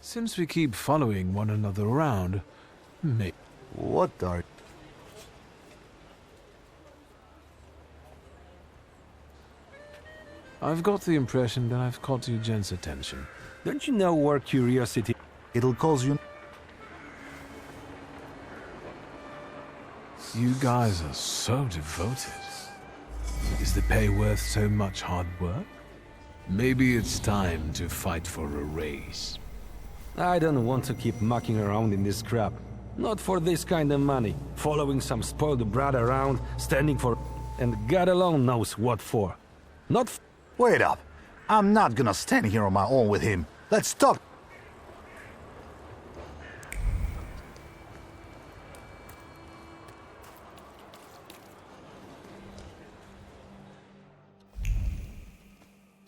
Since we keep following one another around, What are... I've got the impression that I've caught you gents' attention. Don't you know where curiosity... It'll cause you... You guys are so devoted. Is the pay worth so much hard work? Maybe it's time to fight for a raise. I don't want to keep mucking around in this crap. Not for this kind of money. Following some spoiled brat around, standing for... and God alone knows what for. Not f... Wait up. I'm not gonna stand here on my own with him. Let's talk.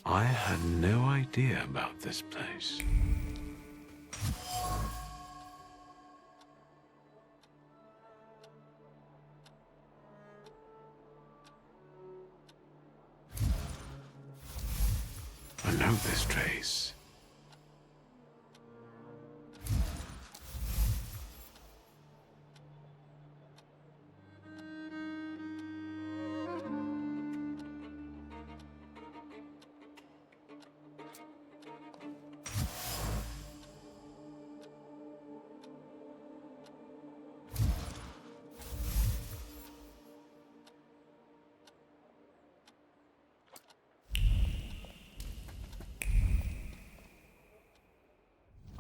I had no idea about this place. I know this trace.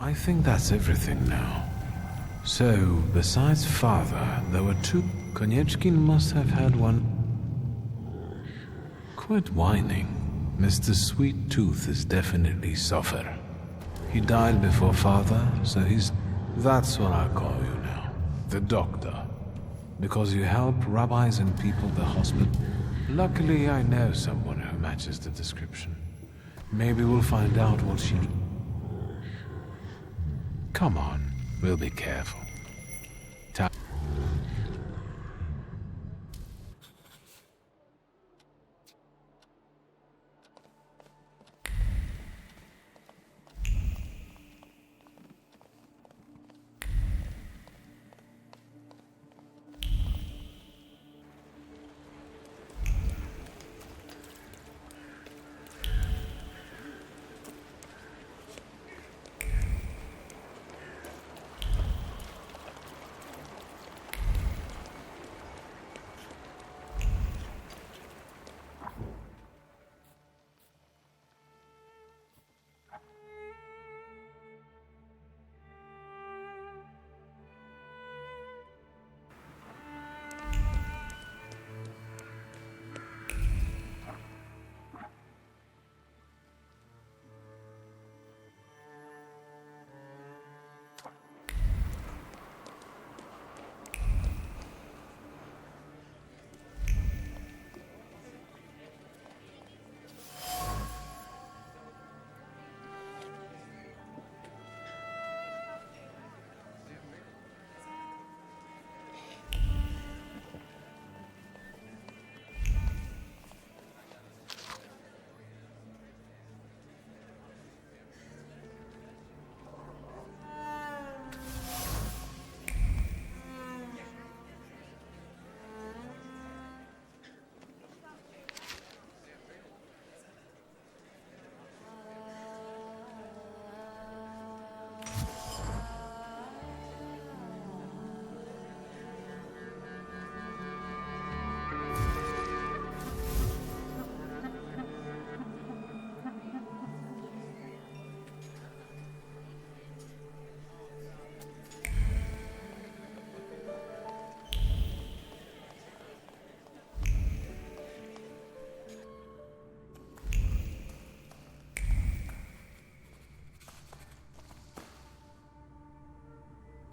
I think that's everything now. So, besides father, there were two. Konieczkin must have had one. Quit whining. Mr. Sweet Tooth is definitely suffer. He died before father, so he's... That's what I call you now. The doctor. Because you help rabbis and people the hospital. Luckily, I know someone who matches the description. Maybe we'll find out what she... Come on, we'll be careful.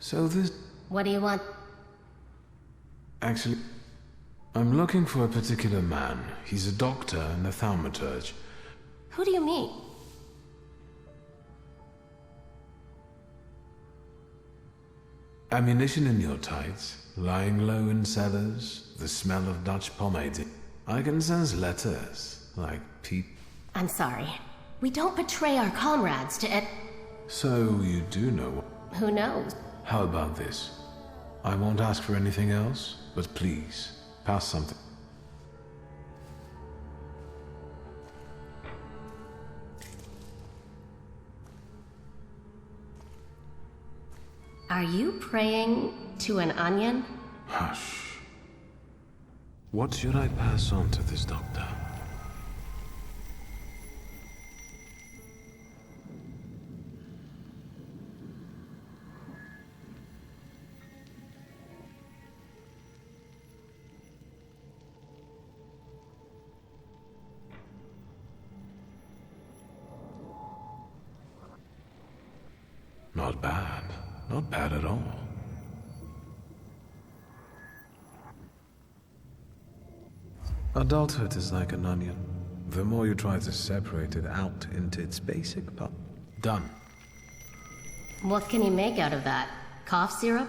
So this... What do you want? Actually, I'm looking for a particular man. He's a doctor and a thaumaturge. Who do you mean? Ammunition in your tights, lying low in cellars, the smell of Dutch pomade. I can sense letters, like Pete. I'm sorry. We don't betray our comrades to So you do know. Who knows? How about this? I won't ask for anything else, but please, pass something. Are you praying to an onion? Hush. What should I pass on to this doctor? Not bad. Not bad at all. Adulthood is like an onion. The more you try to separate it out into its basic part. Done. What can you make out of that? Cough syrup?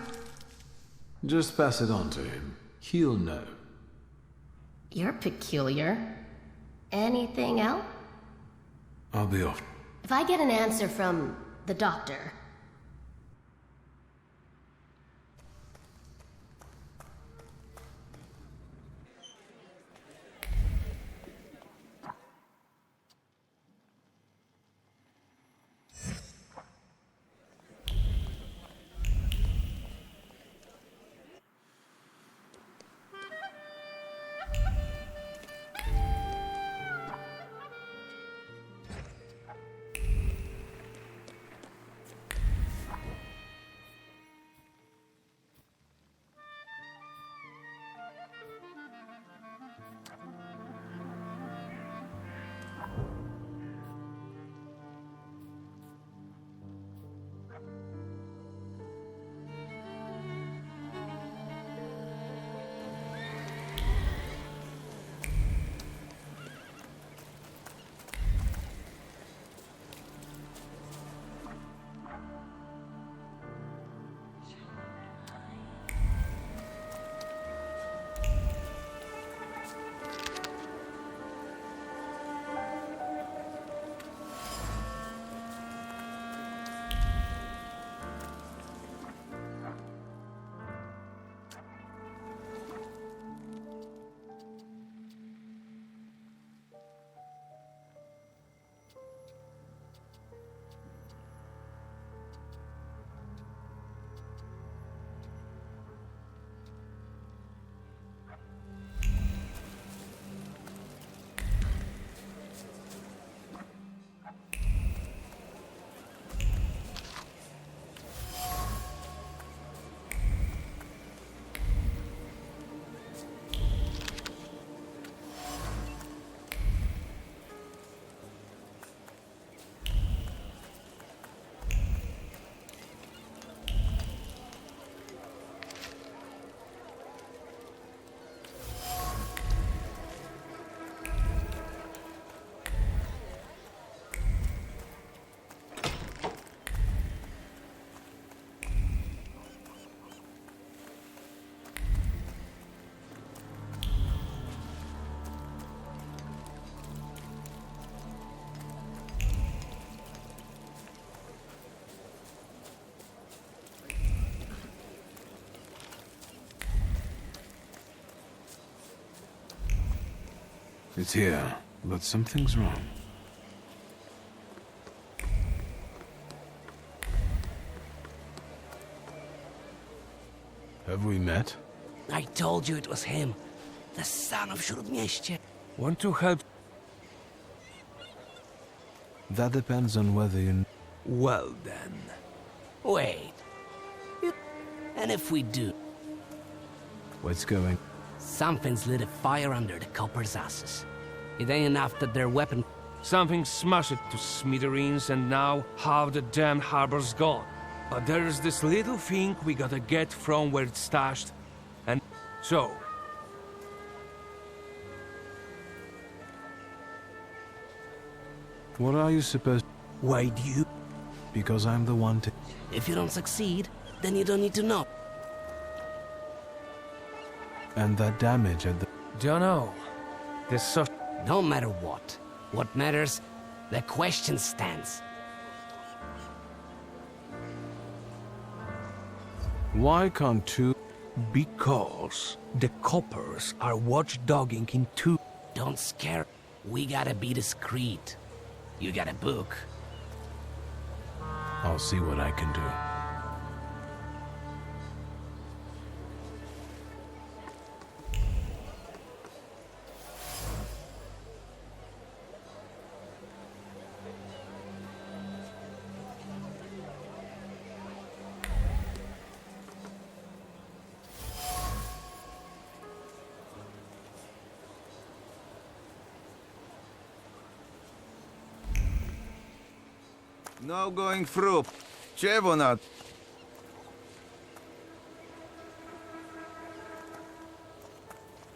Just pass it on to him. He'll know. You're peculiar. Anything else? I'll be off. If I get an answer from the doctor... It's here, but something's wrong. Have we met? I told you it was him. The son of Śródmieście. Want to help? That depends on whether you... Well then. Wait. And if we do? What's going... Something's lit a fire under the copper's asses. It ain't enough that their weapon... Something smashed it to smithereens, and now half the damn harbor's gone. But there's this little thing we gotta get from where it's stashed, and so... What are you supposed... Why do you? Because I'm the one to... If you don't succeed, then you don't need to know. And that damage at the... Don't know. There's so... No matter what. What matters, the question stands. Why can't two... Because the coppers are watchdogging in two. Don't scare. We gotta be discreet. You got a book? I'll see what I can do. No going through. Czego not?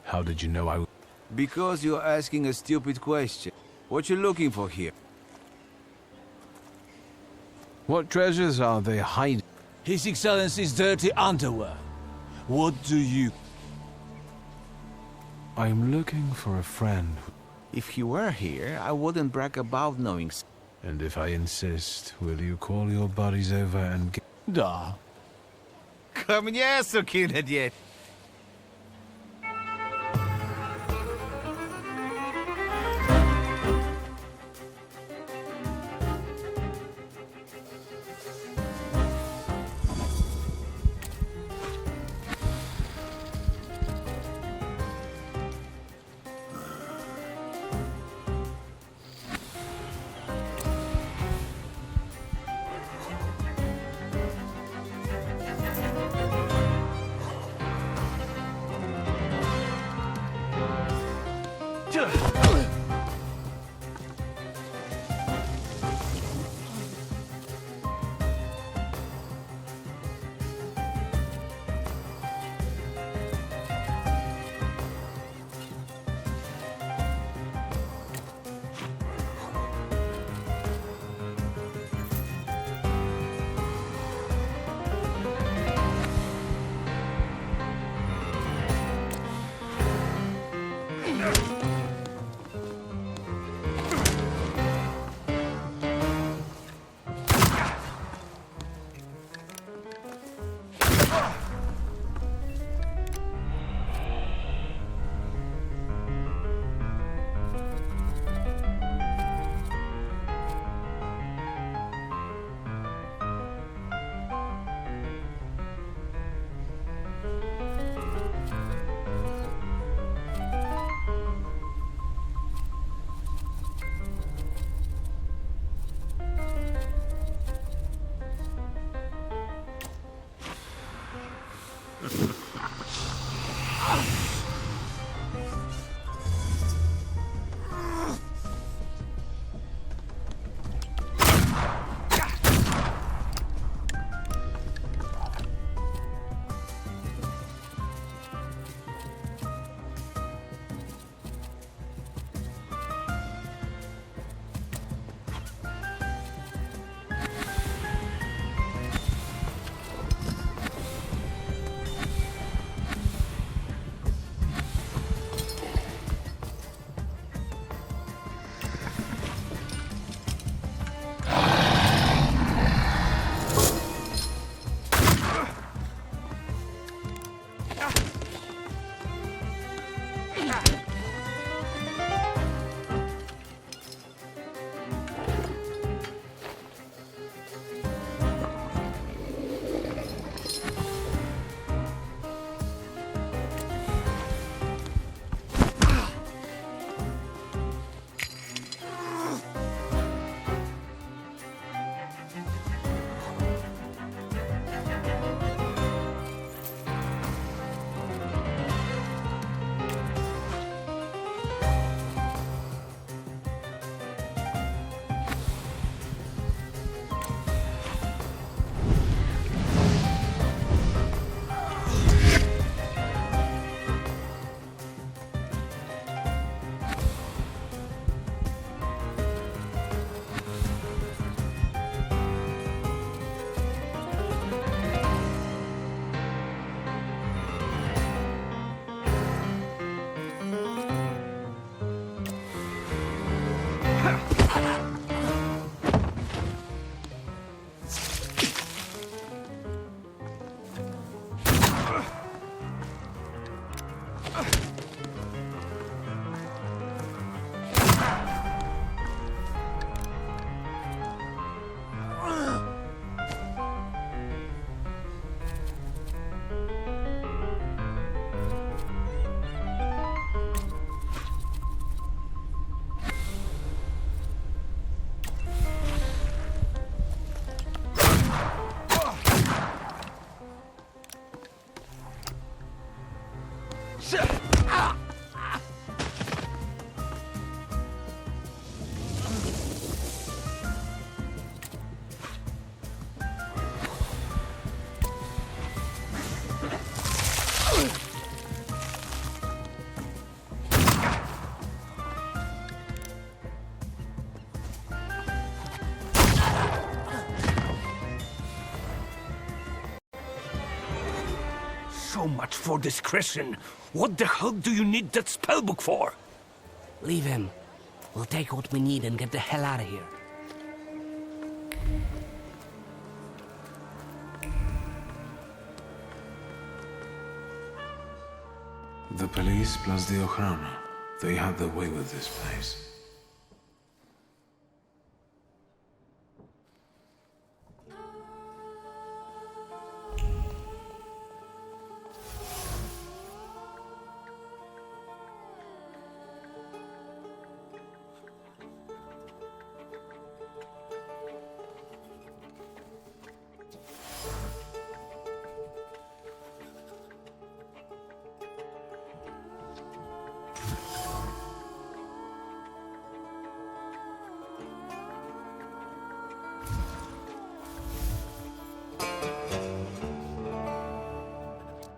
How did you know I... Because you're asking a stupid question. What you looking for here? What treasures are they hiding? His Excellency's dirty underwear. What do you... I'm looking for a friend. If he were here, I wouldn't brag about knowing. And if I insist, will you call your buddies over and get... Da. Ко мне, сукина деть! So much for discretion. What the hell do you need that spellbook for? Leave him. We'll take what we need and get the hell out of here. The police plus the Ochrana. They had their way with this place.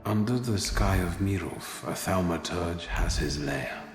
Under the sky of Mirov, a Thaumaturge has his lair.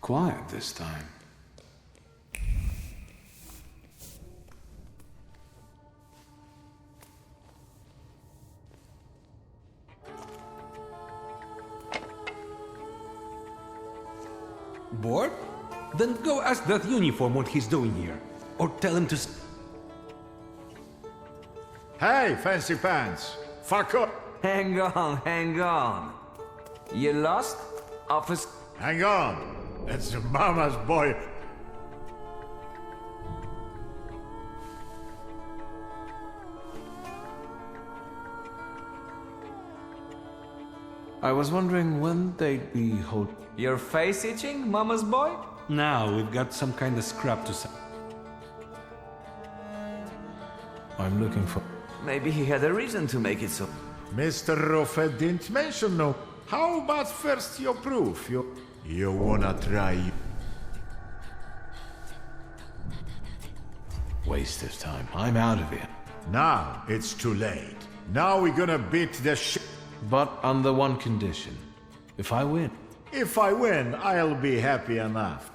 Quiet this time. Bored? Then go ask that uniform what he's doing here. Or tell him to... Hey, fancy pants! Fuck up! Hang on. You lost? Office... Hang on! That's Mama's boy. I was wondering when they'd be Your face itching, Mama's boy? Now we've got some kind of scrap to sell. I'm looking for... Maybe he had a reason to make it so. Mr. Ruffet didn't mention no. How about first your proof? You wanna try... Waste of time. I'm out of here. Now it's too late. Now we're gonna beat the shit. But under one condition. If I win. If I win, I'll be happy enough.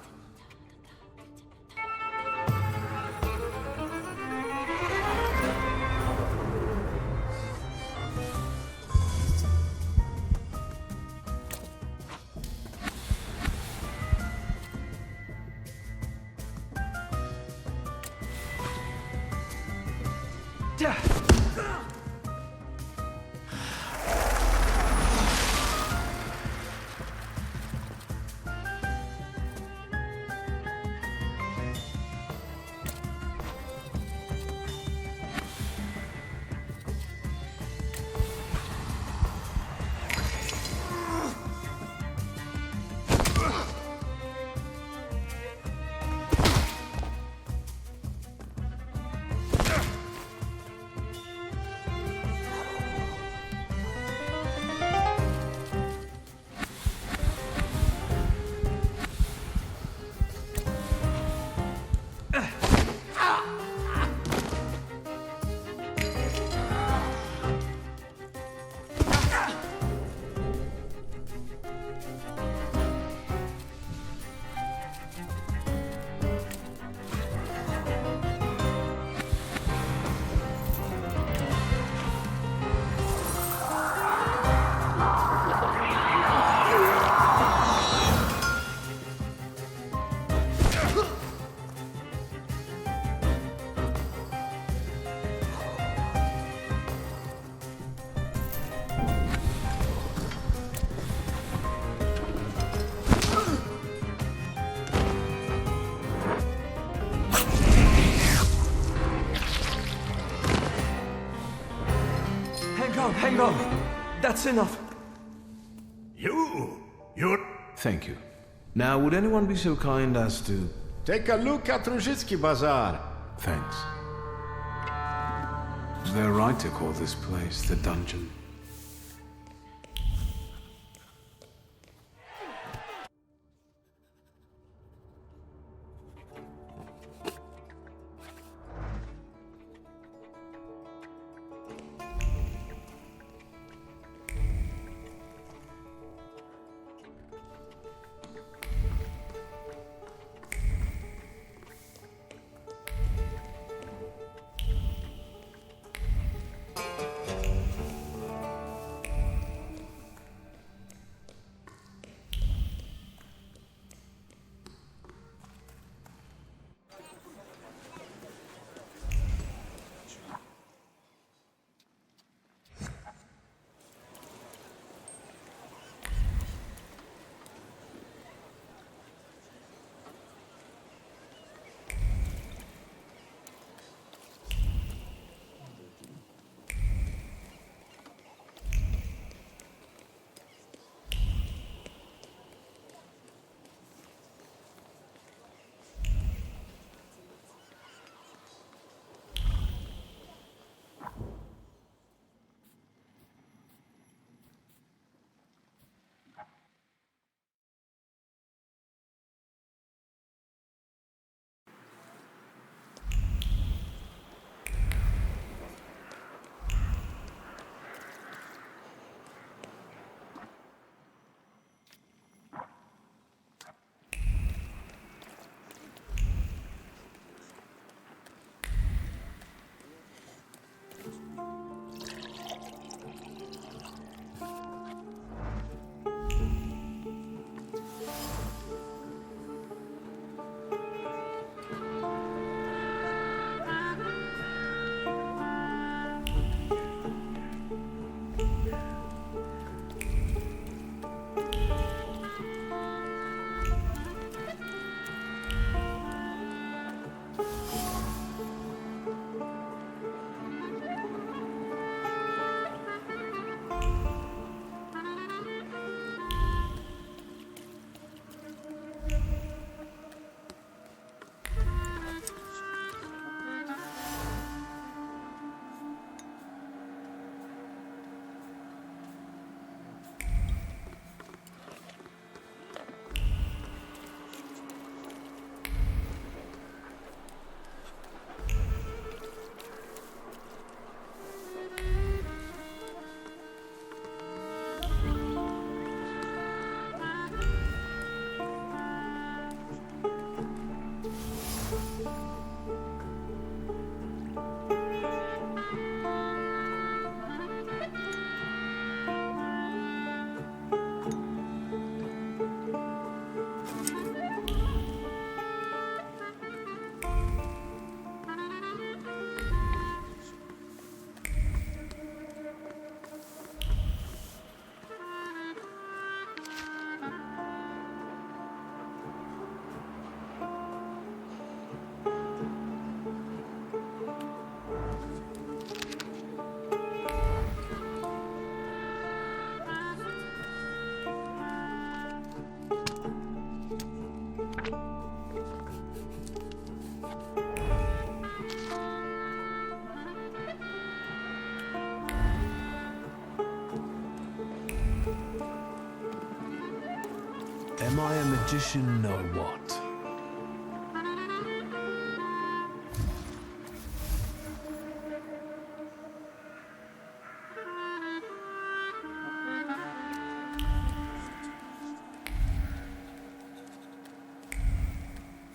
Hang on. That's enough. You're... Thank you. Now, would anyone be so kind as to... Take a look at Ruzhitsky Bazaar. Thanks. Is there right to call this place the dungeon? magician know what?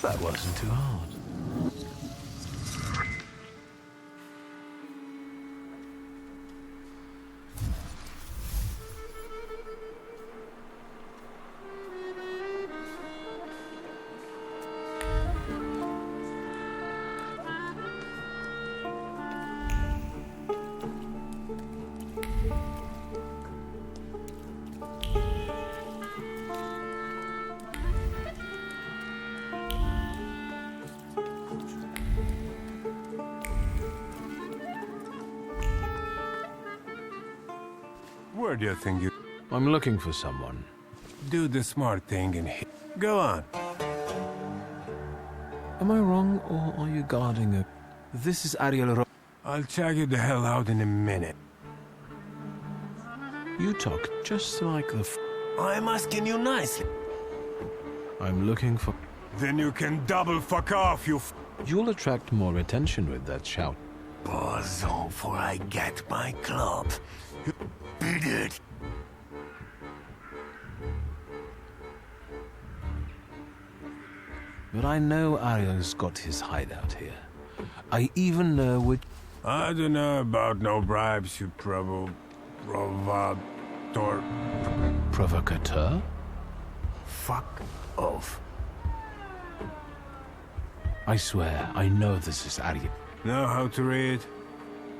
That wasn't too hard. Where do you think you... I'm looking for someone. Do the smart thing and hit. Go on. Am I wrong, or are you guarding a... This is Ariel. I'll check you the hell out in a minute. You talk just like the I'm asking you nicely. I'm looking for... Then you can double fuck off, you You'll attract more attention with that shout. Buzz on for I get my club. You idiot. But I know Ariel's got his hideout here. I even know which... I don't know about no bribes, you provocateur. Provocateur? Fuck off. I swear, I know this is Ariel. Know how to read?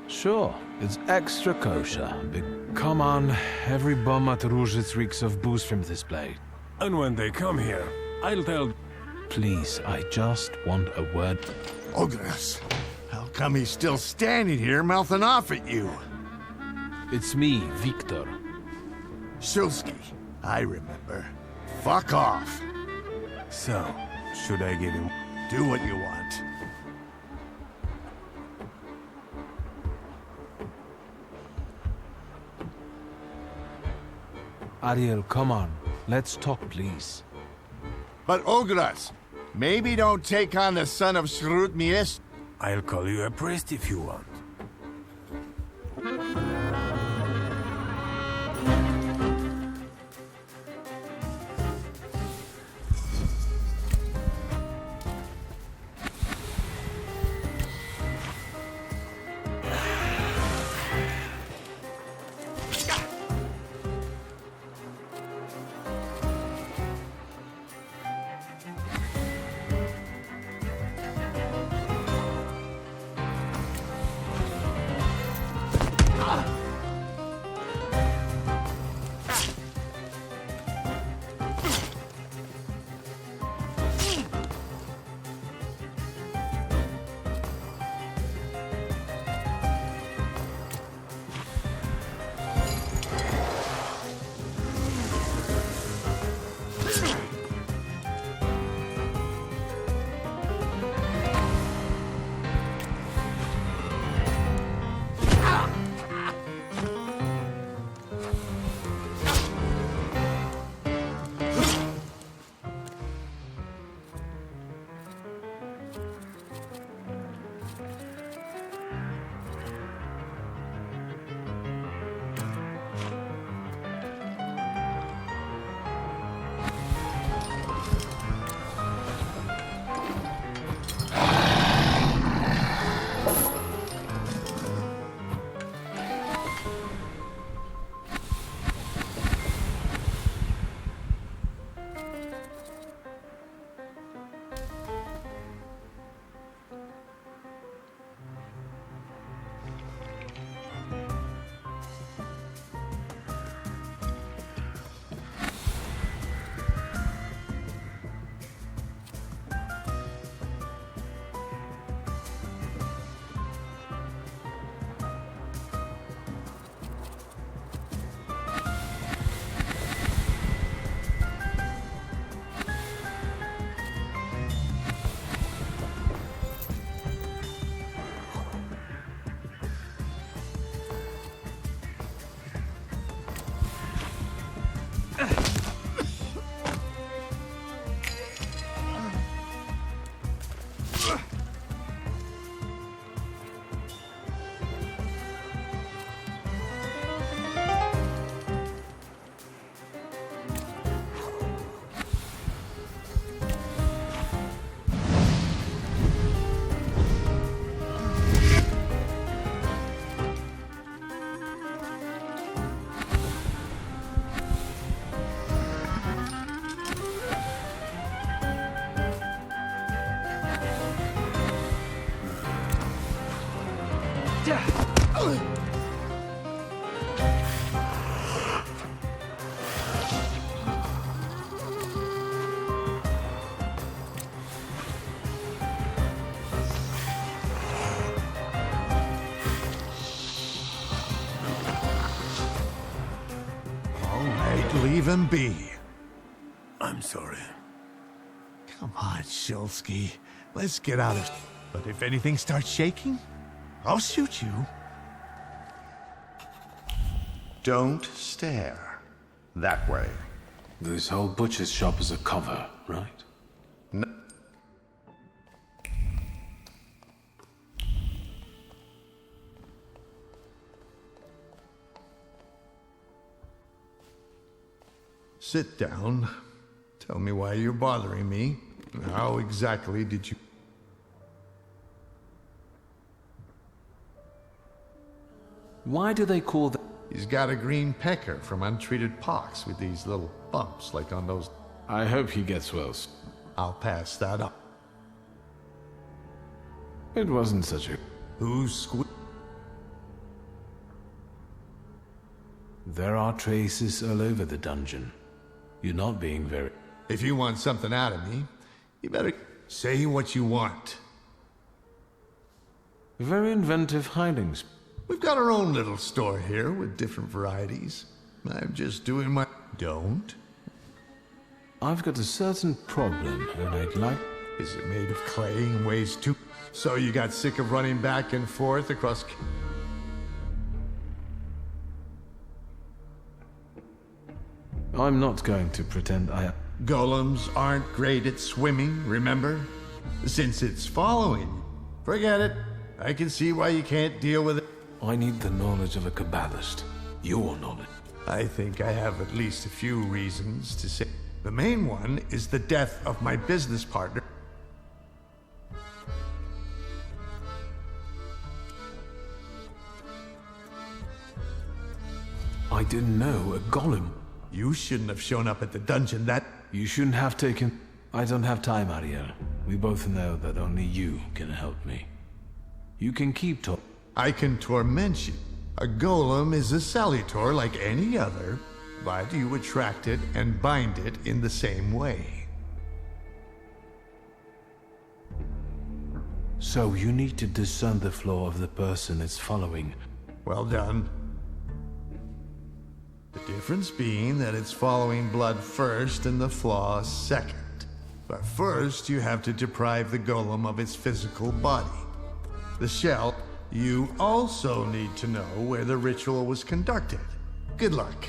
Sure, it's extra kosher. But come on, every bum at Rouget's reeks of booze from this place. And when they come here, I'll tell... Please, I just want a word. Ogres, how come he's still standing here mouthing off at you? It's me, Victor. Shulsky, I remember. Fuck off. So, should I give him... Do what you want. Ariel, come on. Let's talk, please. But Ogres, maybe don't take on the son of Shrutmiest. I'll call you a priest if you want. Leave him be. I'm sorry. Come on, Shulsky. Let's get out of... But if anything starts shaking, I'll shoot you. Don't stare. That way. This whole butcher's shop is a cover, right? No. Sit down. Tell me why you're bothering me. How exactly did you... Why do they call the... He's got a green pecker from untreated pox with these little bumps like on those... I hope he gets well. I'll pass that up. It wasn't such a... Who's There are traces all over the dungeon. You're not being very... If you want something out of me, you better say what you want. Very inventive hidings. We've got our own little store here with different varieties. I'm just doing my... Don't. I've got a certain problem, and I'd like... Is it made of clay and weighs too... So you got sick of running back and forth across... I'm not going to pretend I... Golems aren't great at swimming, remember? Since it's following, forget it. I can see why you can't deal with it. I need the knowledge of a Kabbalist. Your knowledge. I think I have at least a few reasons to say. The main one is the death of my business partner. I didn't know a golem. You shouldn't have shown up at the dungeon that... You shouldn't have taken... I don't have time, Ariel. We both know that only you can help me. You can keep talking. I can torment you. A golem is a salutor like any other, but you attract it and bind it in the same way. So you need to discern the flaw of the person it's following. Well done. The difference being that it's following blood first and the flaw second. But first, you have to deprive the golem of its physical body. The shell, you also need to know where the ritual was conducted. Good luck.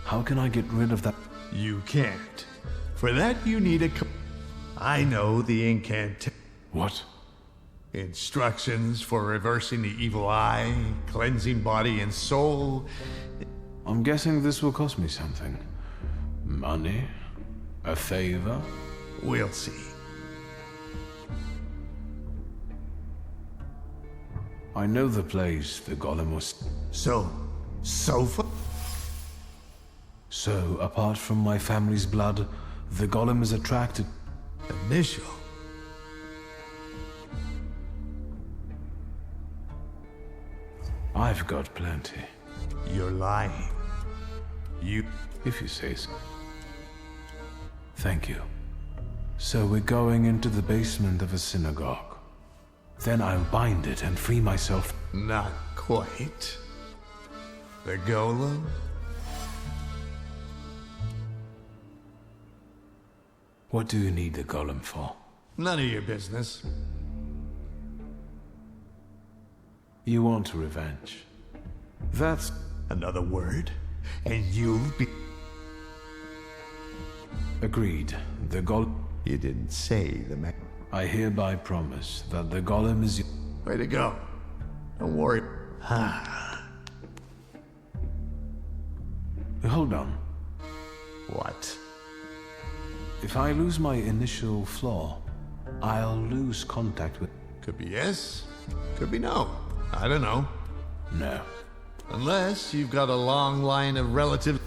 How can I get rid of that? You can't. For that, you need a... I know the incantation. What? Instructions for reversing the evil eye, cleansing body and soul. I'm guessing this will cost me something. Money? A favor? We'll see. I know the place the golem was... Sofa? So, apart from my family's blood, the golem is attracted... Initial? I've got plenty. You're lying. If you say so. Thank you. So we're going into the basement of a synagogue. Then I'll bind it and free myself. Not quite. The golem? What do you need the golem for? None of your business. You want revenge. That's... Another word, and you'll be... Agreed. The golem... You didn't say the man. I hereby promise that the golem is... Way to go. Don't worry. Hold on. What? If I lose my initial flaw, I'll lose contact with... Could be yes, could be no. I don't know. No. Unless you've got a long line of relatives.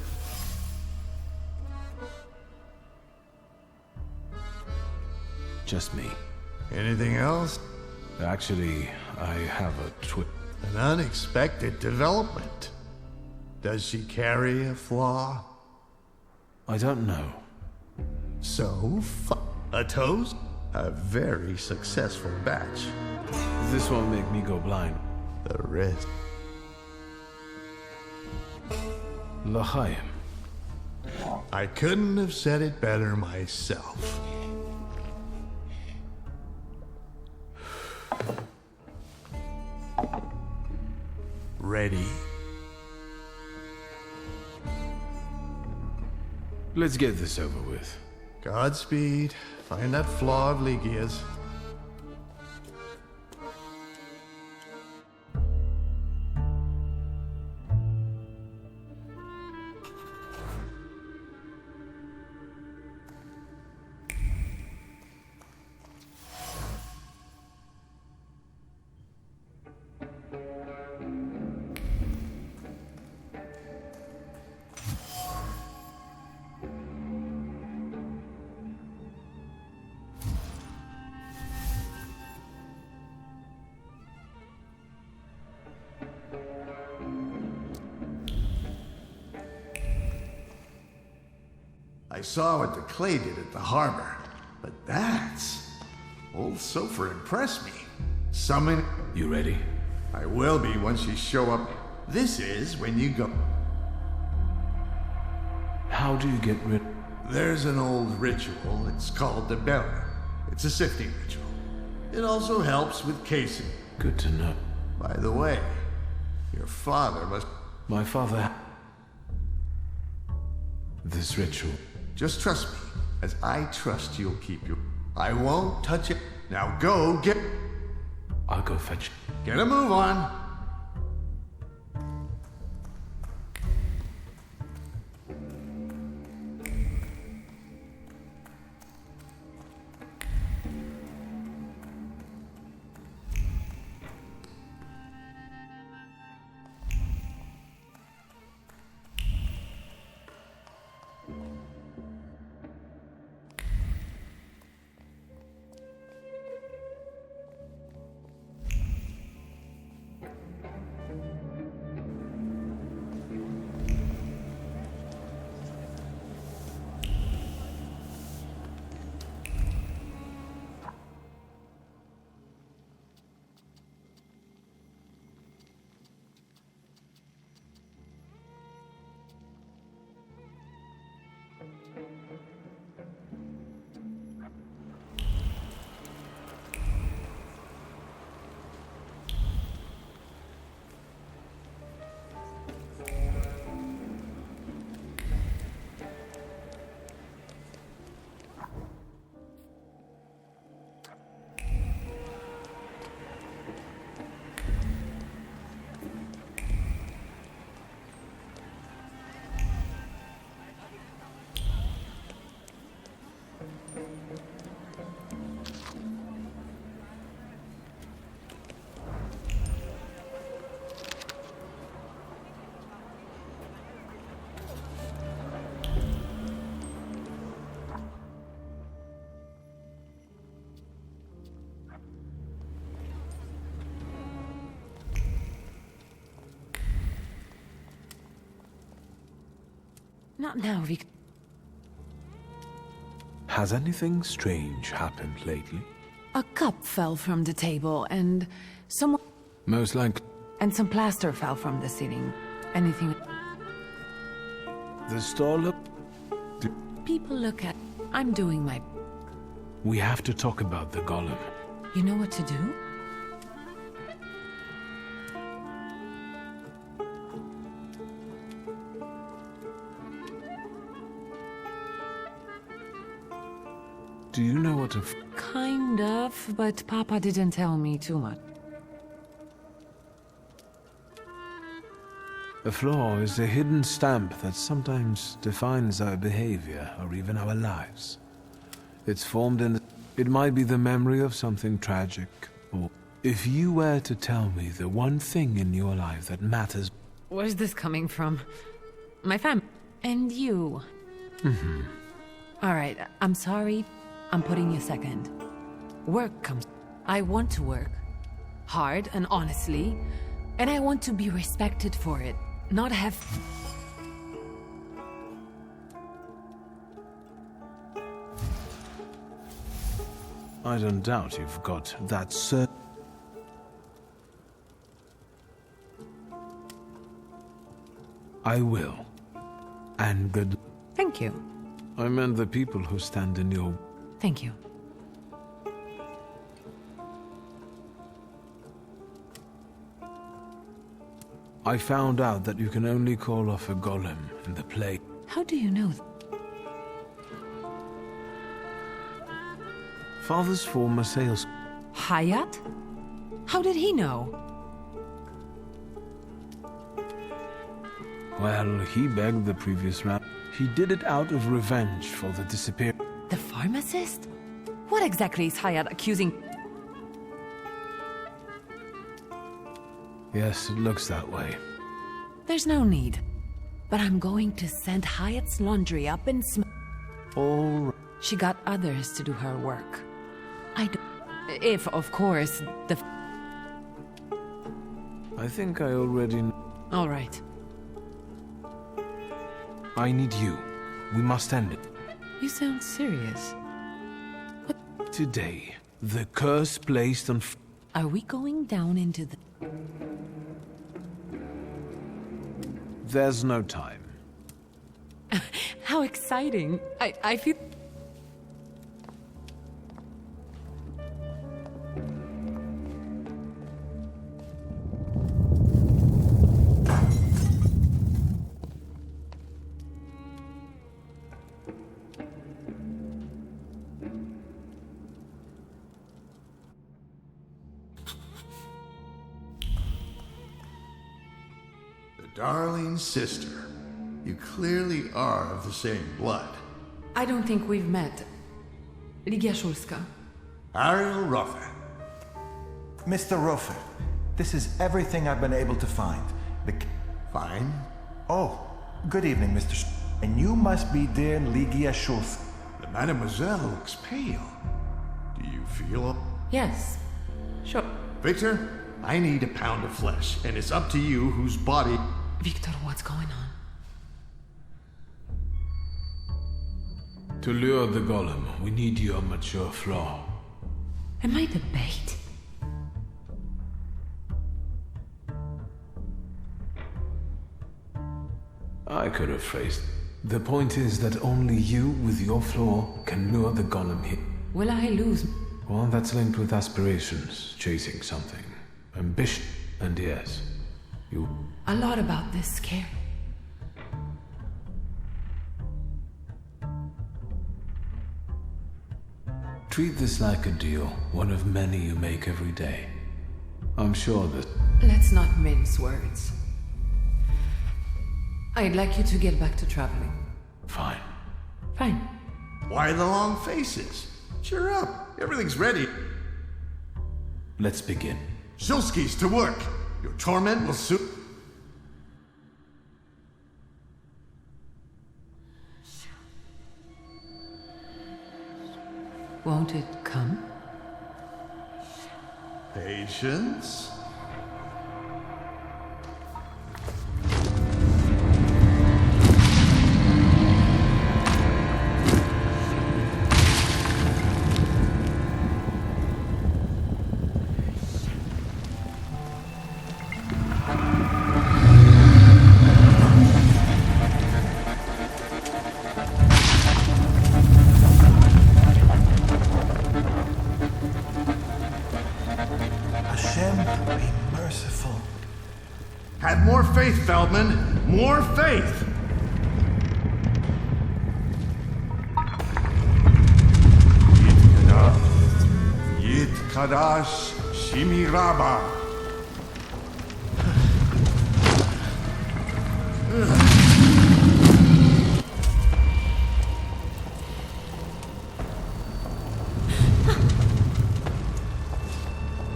Just me. Anything else? Actually, I have a An unexpected development. Does she carry a flaw? I don't know. So, a toast? A very successful batch. This won't make me go blind. The rest. L'chaim. I couldn't have said it better myself. Ready? Let's get this over with. Godspeed. Find that flaw of Ligia's. I saw what the clay did at the harbor, but that's... Old Sofer impressed me. Summon... You ready? I will be once you show up. This is when you go... How do you get rid... There's an old ritual, it's called the Bella. It's a sifting ritual. It also helps with casing. Good to know. By the way, your father must... My father... This ritual... Just trust me, as I trust you'll keep you. I won't touch it. Now go get... I'll go fetch... Get a move on. Not now, Vic. Has anything strange happened lately? A cup fell from the table, and someone... Most likely... And some plaster fell from the ceiling. Anything... The store look... People look at... I'm doing my... We have to talk about the golem. You know what to do? Do you know what to... Kind of, but Papa didn't tell me too much. A flaw is a hidden stamp that sometimes defines our behavior or even our lives. It's formed in... It might be the memory of something tragic, or... If you were to tell me the one thing in your life that matters... Where's this coming from? My fam... And you. Mm-hmm. All right, I'm sorry. I'm putting you second. work comes. I want to work. Hard and honestly. And I want to be respected for it. Not have... I don't doubt you've got that I will. And good... Thank you. I meant the people who stand in your... Thank you. I found out that you can only call off a golem in the play. How do you know? Father's former sales... Hayat? How did he know? Well, he begged the previous round. He did it out of revenge for the disappearance. The pharmacist? What exactly is Hayat accusing? Yes, it looks that way. There's no need. But I'm going to send Hayat's laundry up in smoke. All right. She got others to do her work. I don't... If, of course, the... I think I already know. All right. I need you. We must end it. You sound serious. What? Today, the curse placed on... Are we going down into the... There's no time. How exciting. I feel... Darling sister, you clearly are of the same blood. I don't think we've met. Ligia Szulska. Ariel Ruffer. Mr. Ruffer, this is everything I've been able to find. Fine. Oh, good evening, Mr. And you must be dear Ligia Szulska. The mademoiselle looks pale. Do you feel... Yes, sure. Victor, I need a pound of flesh, and it's up to you whose body... Victor, what's going on? To lure the golem, we need your mature flaw. Am I the bait? I could have phrased. The point is that only you, with your flaw, can lure the golem here. Will I lose? One that's linked with aspirations, chasing something. Ambition, and yes, you... A lot about this scare. Treat this like a deal, one of many you make every day. I'm sure that... Let's not mince words. I'd like you to get back to traveling. Fine. Fine. Why the long faces? Cheer up, everything's ready. Let's begin. Shulskis to work. Your torment will soon... Won't it come? Patience. Have more faith, Feldman. More faith! Yit Kadash Shimiraba.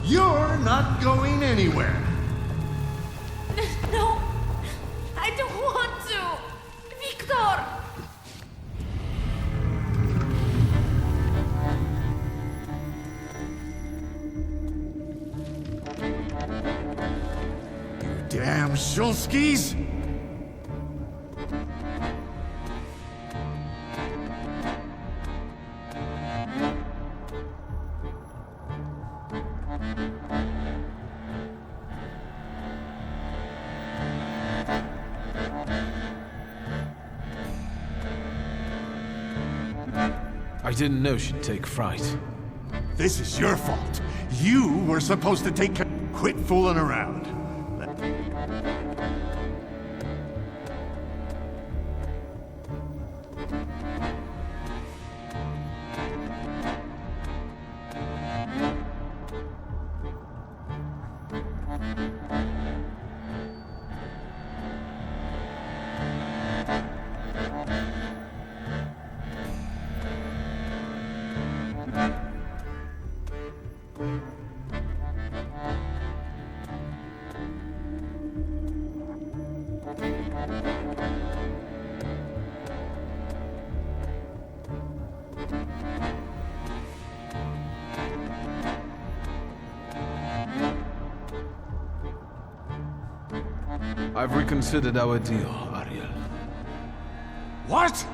You're not going anywhere. No, I don't want to. Victor! Shulskis? I didn't know she'd take fright. This is your fault. You were supposed to take care. Quit fooling around. I've reconsidered our deal, Ariel. What?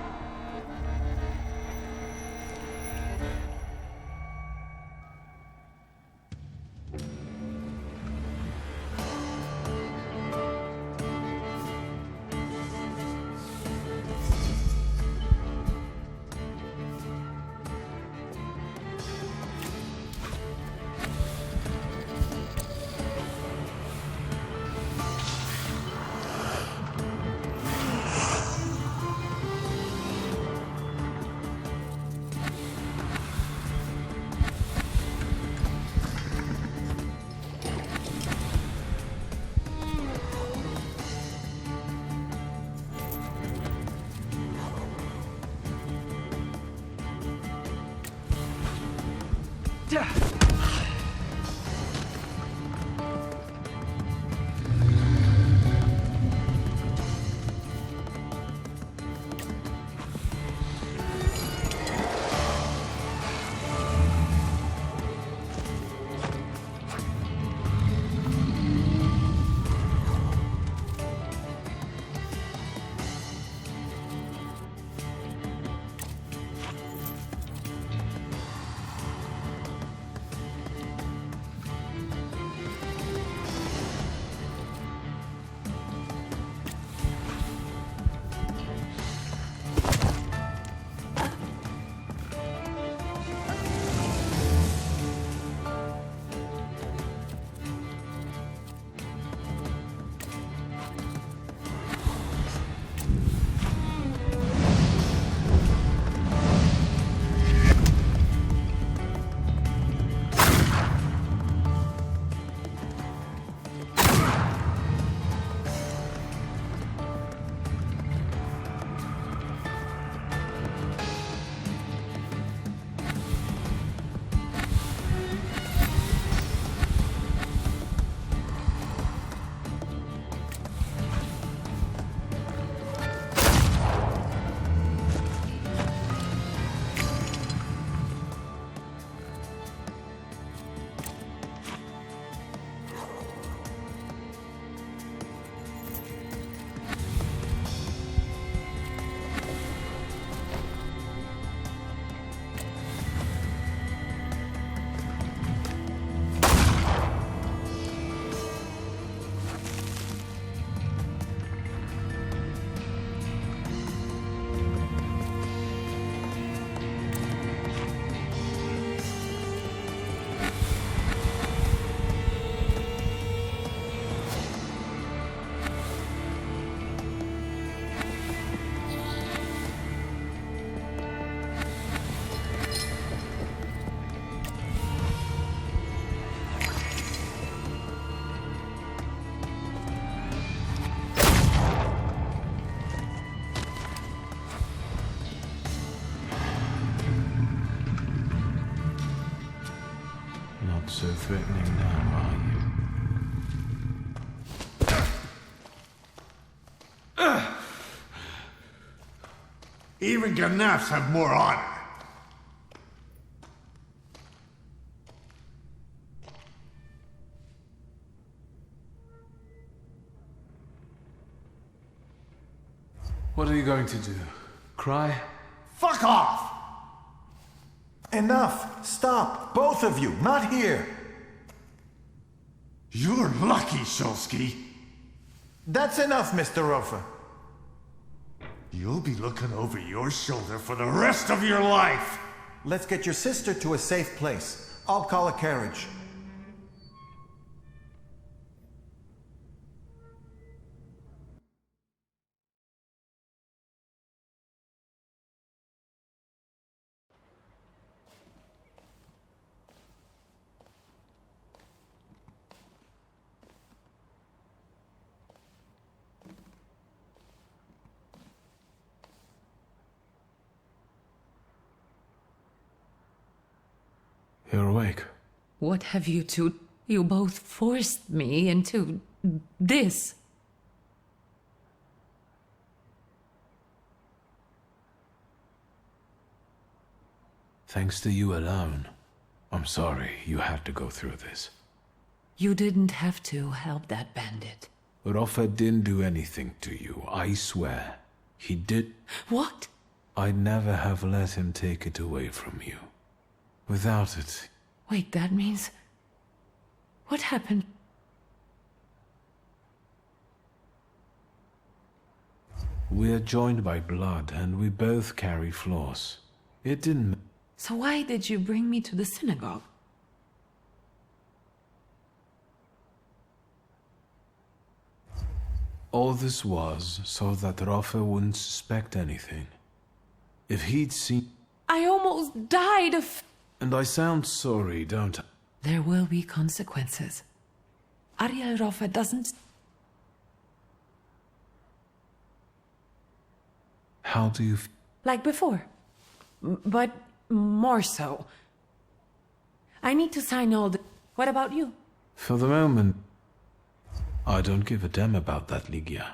So threatening now, are you? Even Ganafs have more honor. you going to do? Cry? Fuck off! Enough! Stop! Both of you! Not here! You're lucky, Shulsky. That's enough, Mr. Rofer. You'll be looking over your shoulder for the rest of your life! Let's get your sister to a safe place. I'll call a carriage. You're awake. What have you two... You both forced me into... this. Thanks to you alone. I'm sorry you had to go through this. You didn't have to help that bandit. Rofa didn't do anything to you, I swear. He did... What? I'd never have let him take it away from you. Without it... Wait, that means... What happened? We're joined by blood, and we both carry flaws. It didn't... So why did you bring me to the synagogue? All this was so that Rofa wouldn't suspect anything. If he'd seen... I almost died of... And I sound sorry, don't I? There will be consequences. Ariel Rofa doesn't... How do you... Like before. But more so. I need to sign all the... What about you? For the moment, I don't give a damn about that, Ligia.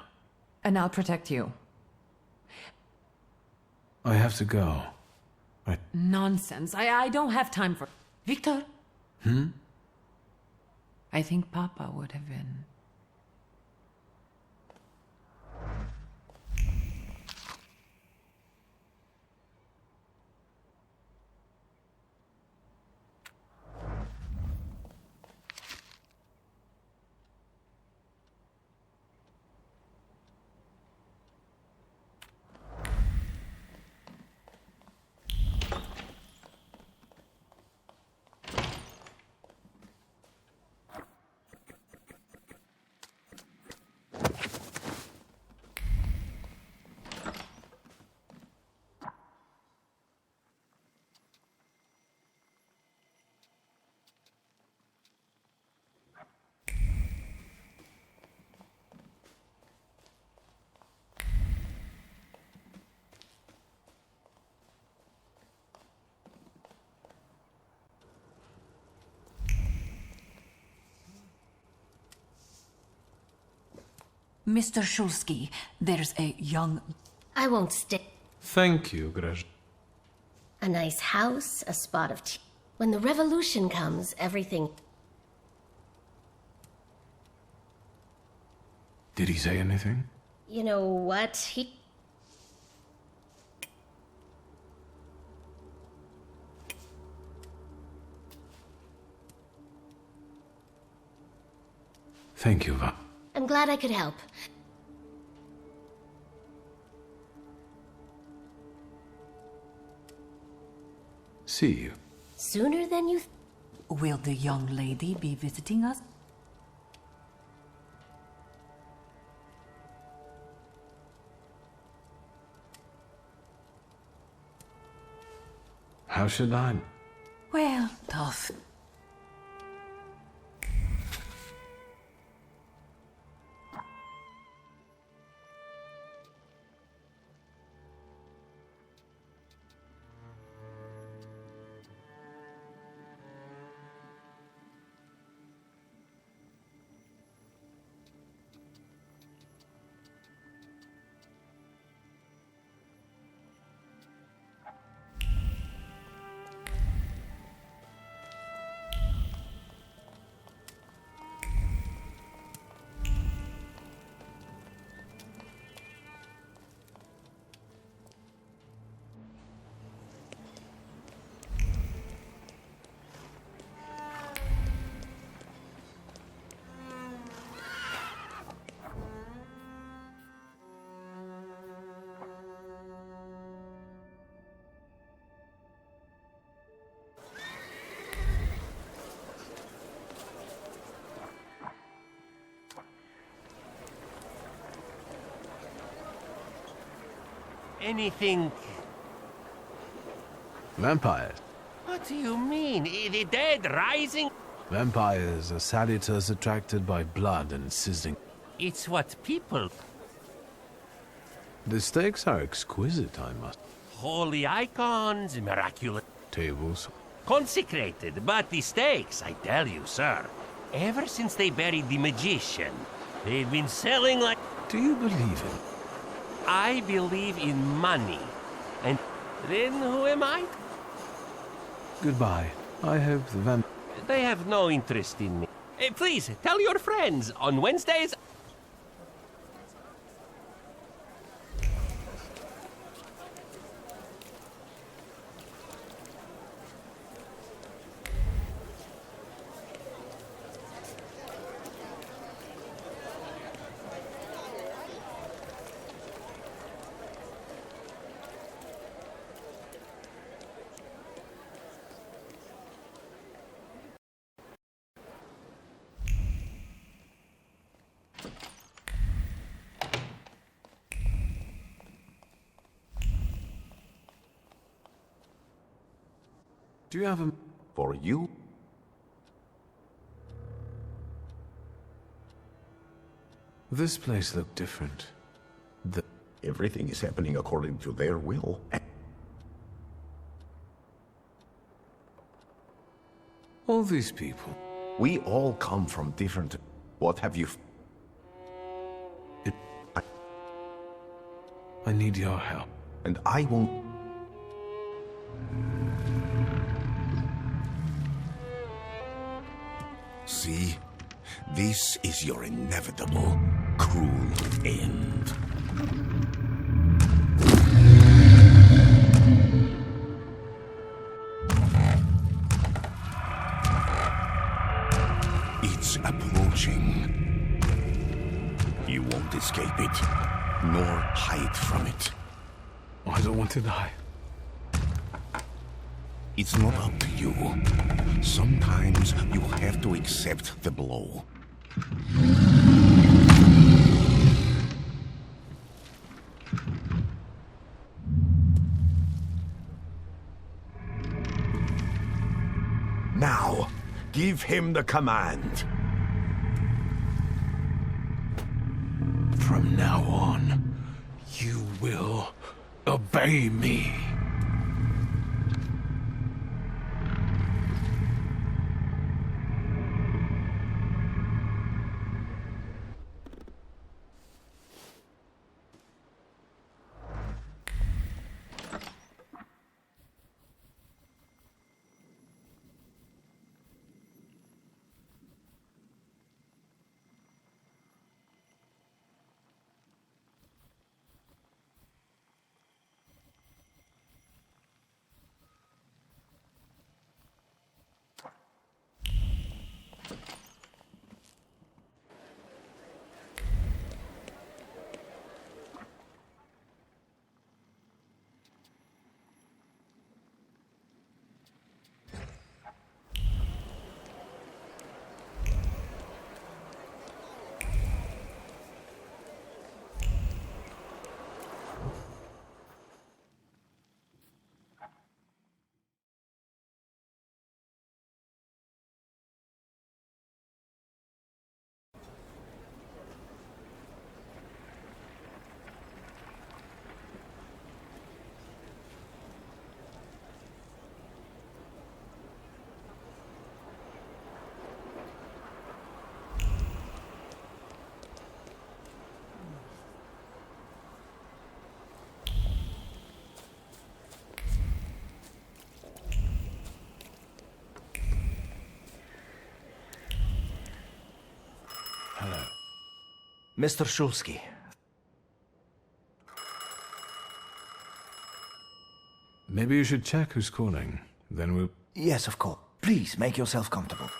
And I'll protect you. I have to go. Nonsense. I don't have time for... Victor? I think Papa would have been... Mr. Shulsky, there's a young... I won't stay. Thank you, Grej. A nice house, a spot of tea. When the revolution comes, everything... Did he say anything? You know what? He... Thank you, Va. I'm glad I could help. See you. Sooner than you... Will the young lady be visiting us? How should I? Well, tough. anything... Vampires. What do you mean? The dead rising? Vampires are salutors attracted by blood and sizzling. It's what people... The steaks are exquisite, I must. Holy icons, miraculous... Tables. Consecrated, but the steaks, I tell you, sir. Ever since they buried the magician, they've been selling like... Do you believe in? I believe in money. And then who am I? Goodbye. I hope the They have no interest in me. Please, tell your friends. On Wednesdays... Do you have a... For you? This place looked different. Everything is happening according to their will. All these people. We all come from different... What have you... I need your help. And I won't... See? This is your inevitable, cruel end. It's approaching. You won't escape it, nor hide from it. I don't want to die. It's not up to you. Sometimes you have to accept the blow. Now, give him the command. From now on, you will obey me. Hello. Mr. Shulsky. Maybe you should check who's calling. Then we'll... Yes, of course. Please, make yourself comfortable.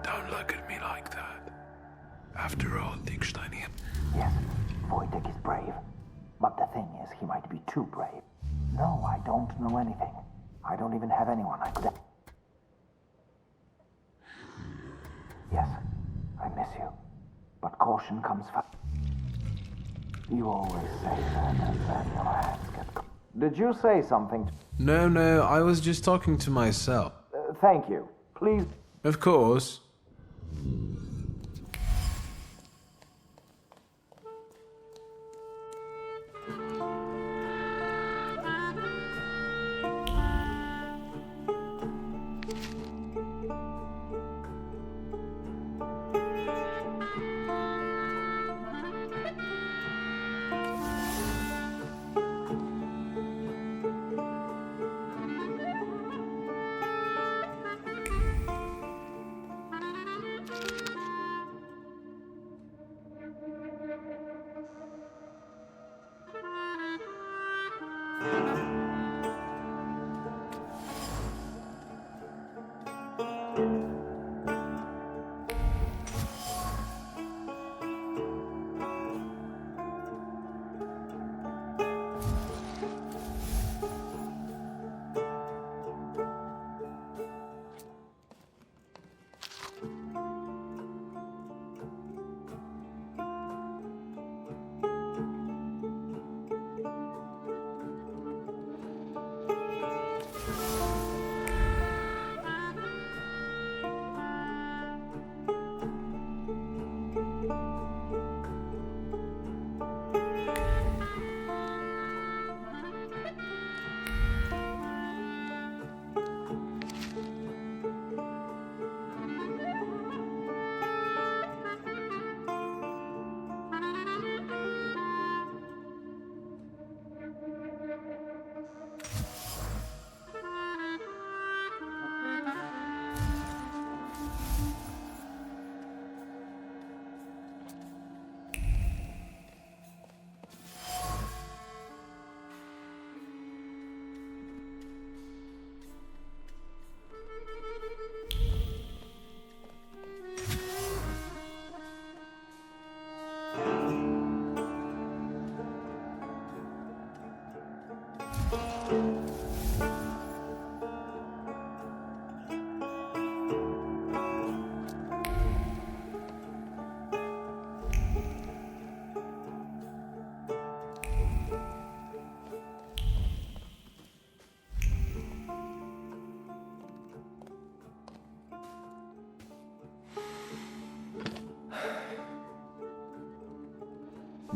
Don't look at me like that. After all, Dicksteinian. Yes, Wojtek is brave. too brave. No, I don't know anything. I don't even have anyone I could... Yes, I miss you. But caution comes first. You always say that, and then your hands get... Did you say something? No, I was just talking to myself. Thank you. Please... Of course.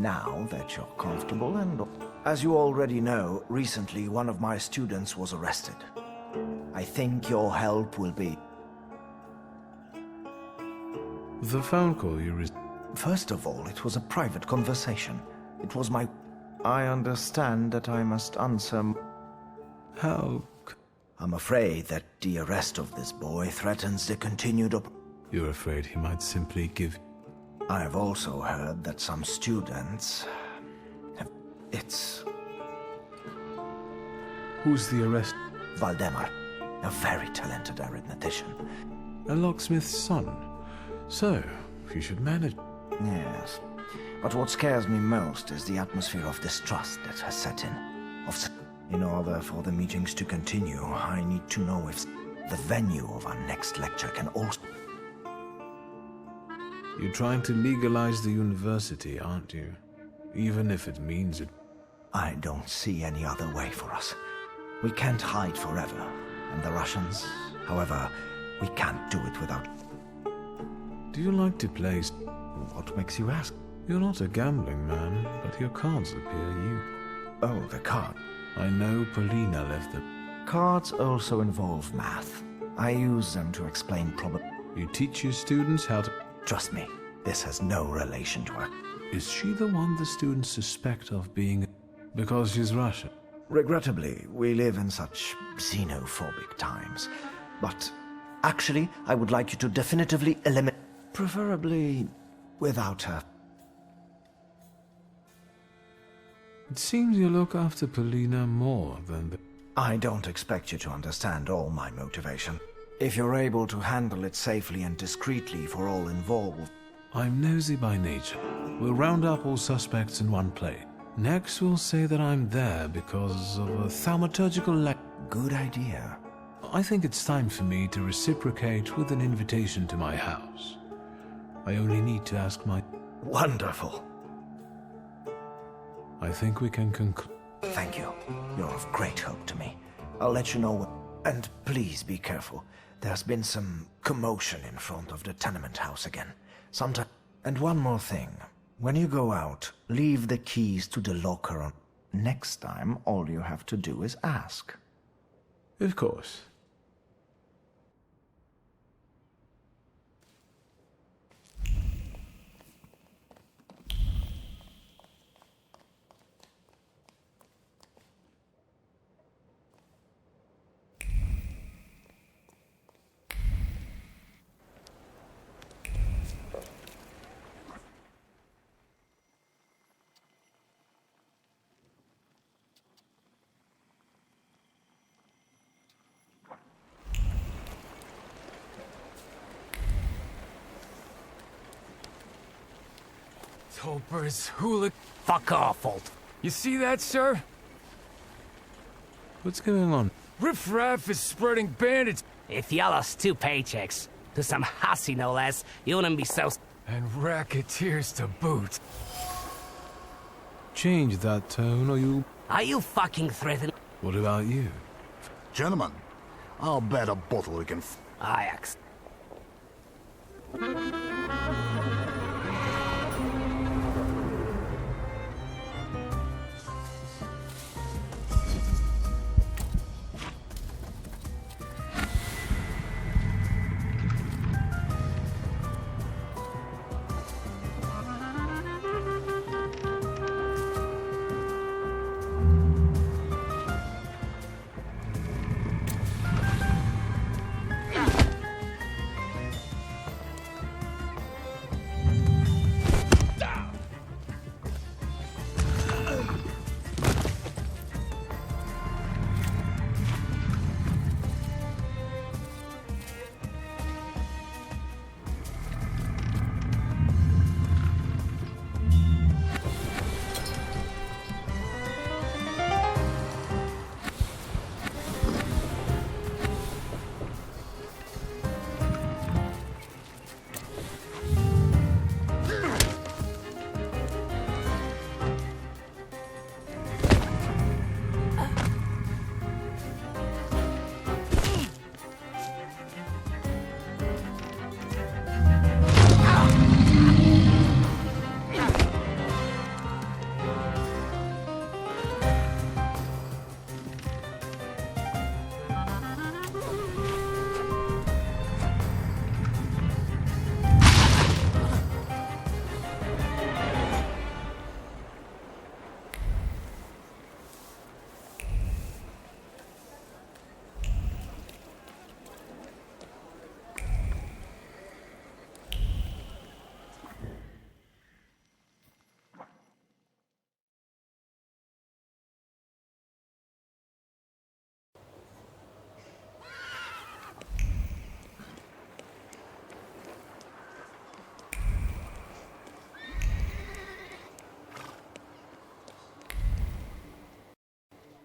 Now that you're comfortable and... As you already know, recently one of my students was arrested. I think your help will be... The phone call you received... First of all, it was a private conversation. It was my... I understand that I must answer... How... I'm afraid that the arrest of this boy threatens the continued You're afraid he might simply give... I have also heard that some students... It's... Who's the arrest? Valdemar, a very talented arithmetician. A locksmith's son. So, you should manage... Yes. But what scares me most is the atmosphere of distrust that has set in. In order for the meetings to continue, I need to know if the venue of our next lecture can also... You're trying to legalize the university, aren't you? Even if it means it... I don't see any other way for us. We can't hide forever. And the Russians, however, we can't do it without... Do you like to play... What makes you ask? You're not a gambling man, but your cards appear you... Oh, the card. I know Polina left the... Cards also involve math. I use them to explain You teach your students how to... Trust me, this has no relation to her. Is she the one the students suspect of being... Because she's Russian? Regrettably, we live in such xenophobic times. But actually, I would like you to definitively eliminate... Preferably without her. It seems you look after Polina more than the... I don't expect you to understand all my motivation. If you're able to handle it safely and discreetly for all involved... I'm nosy by nature. We'll round up all suspects in one place. Next, we'll say that I'm there because of a thaumaturgical Good idea. I think it's time for me to reciprocate with an invitation to my house. I only need to ask my... Wonderful. I think we can conclude... Thank you. You're of great help to me. I'll let you know when... And please be careful. There's been some commotion in front of the tenement house again. Sometime... And one more thing. When you go out, leave the keys to the locker on... Next time, all you have to do is ask. Of course. Topers, hooligan... Fuck off, old... You see that, sir? What's going on? Riff-raff is spreading bandits... If you lost 2 paychecks, to some hussy no less, you wouldn't be so... And racketeers to boot. Change that tone or you... Are you fucking threatening... What about you? Gentlemen, I'll bet a bottle we can... Ajax.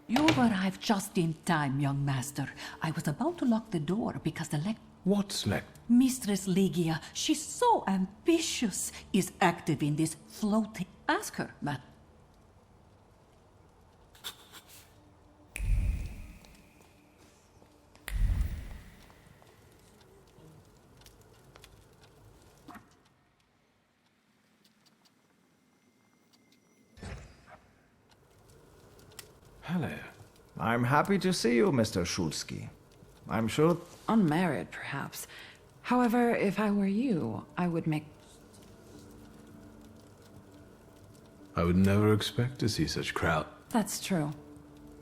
You arrived just in time, young master. I was about to lock the door because the What's Mistress Ligia, she's so ambitious, is active in this floating... Ask her, but... Hello. I'm happy to see you, Mr. Schulski. I'm sure... Unmarried, perhaps. However, if I were you, I would make... I would never expect to see such crowd. That's true.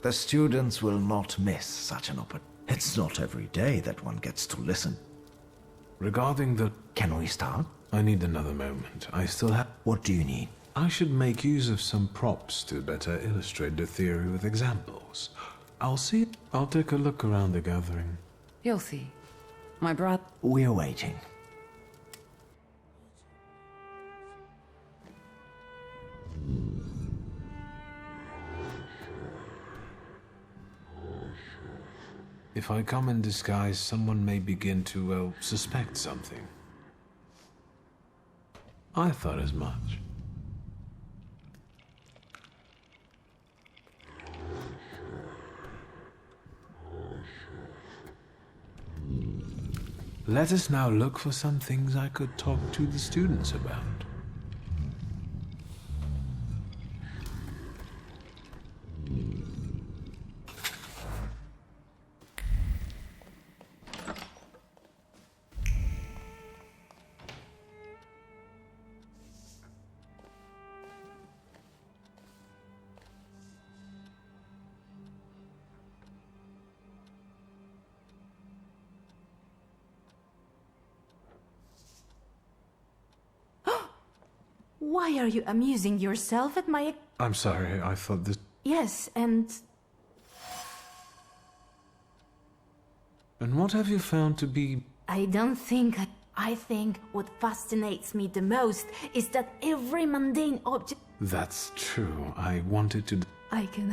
The students will not miss such an opportunity. It's not every day that one gets to listen. Regarding the... Can we start? I need another moment. I still have... What do you need? I should make use of some props to better illustrate the theory with examples. I'll take a look around the gathering. You'll see. My brother... We're waiting. If I come in disguise, someone may begin to, well, suspect something. I thought as much. Let us now look for some things I could talk to the students about. Why are you amusing yourself at my... I'm sorry, I thought this... Yes, and... And what have you found to be... I don't think... I think what fascinates me the most is that every mundane object... That's true. I wanted to... I can...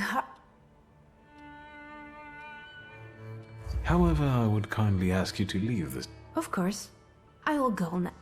However, I would kindly ask you to leave this... Of course. I will go now.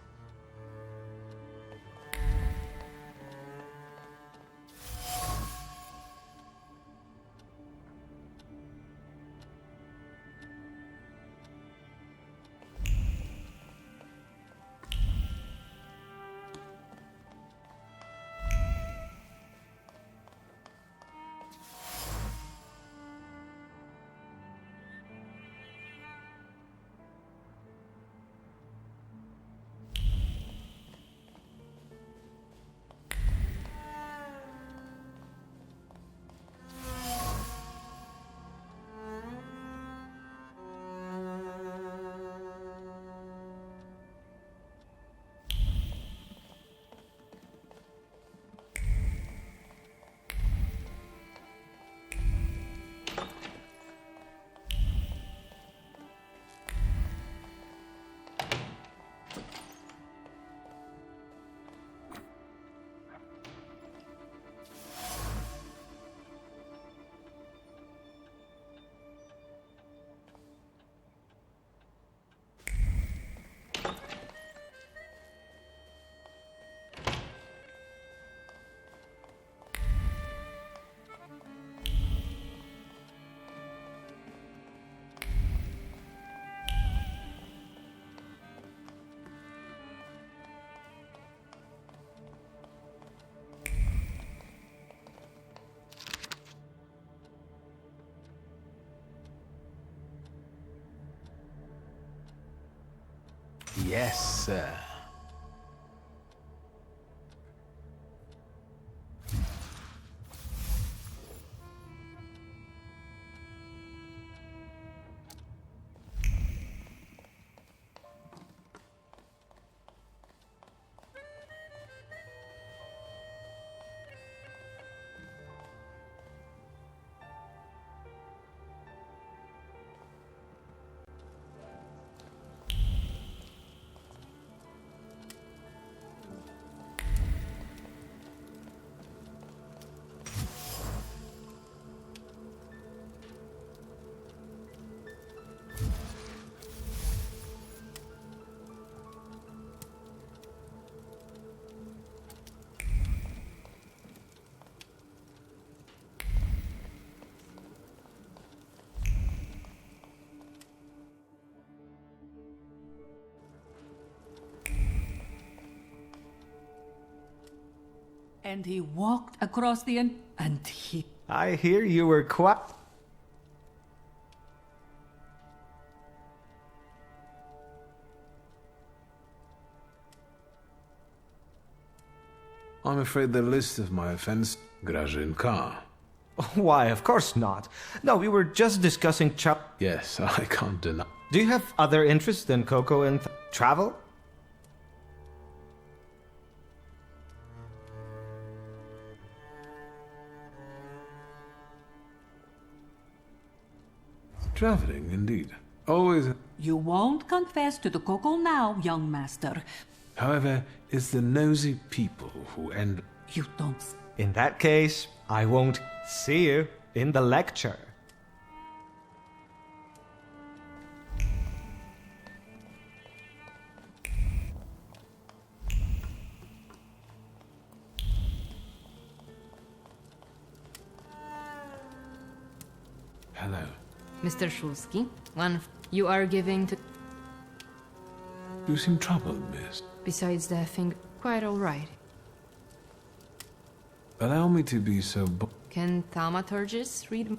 Yes, sir. And he walked across the and he... I hear you were quite... I'm afraid the list of my offense, Grażynka. Why, of course not. No, we were just discussing Yes, I can't deny. Do you have other interests than Coco and travel? Traveling, indeed. Always. You won't confess to the Coco now, young master. However, it's the nosy people who end... You don't... In that case, I won't see you in the lecture. Hello. Mr. Shulsky, you are giving to... You seem troubled, miss. Besides that thing, quite all right. Allow me to be so Can thaumaturges read...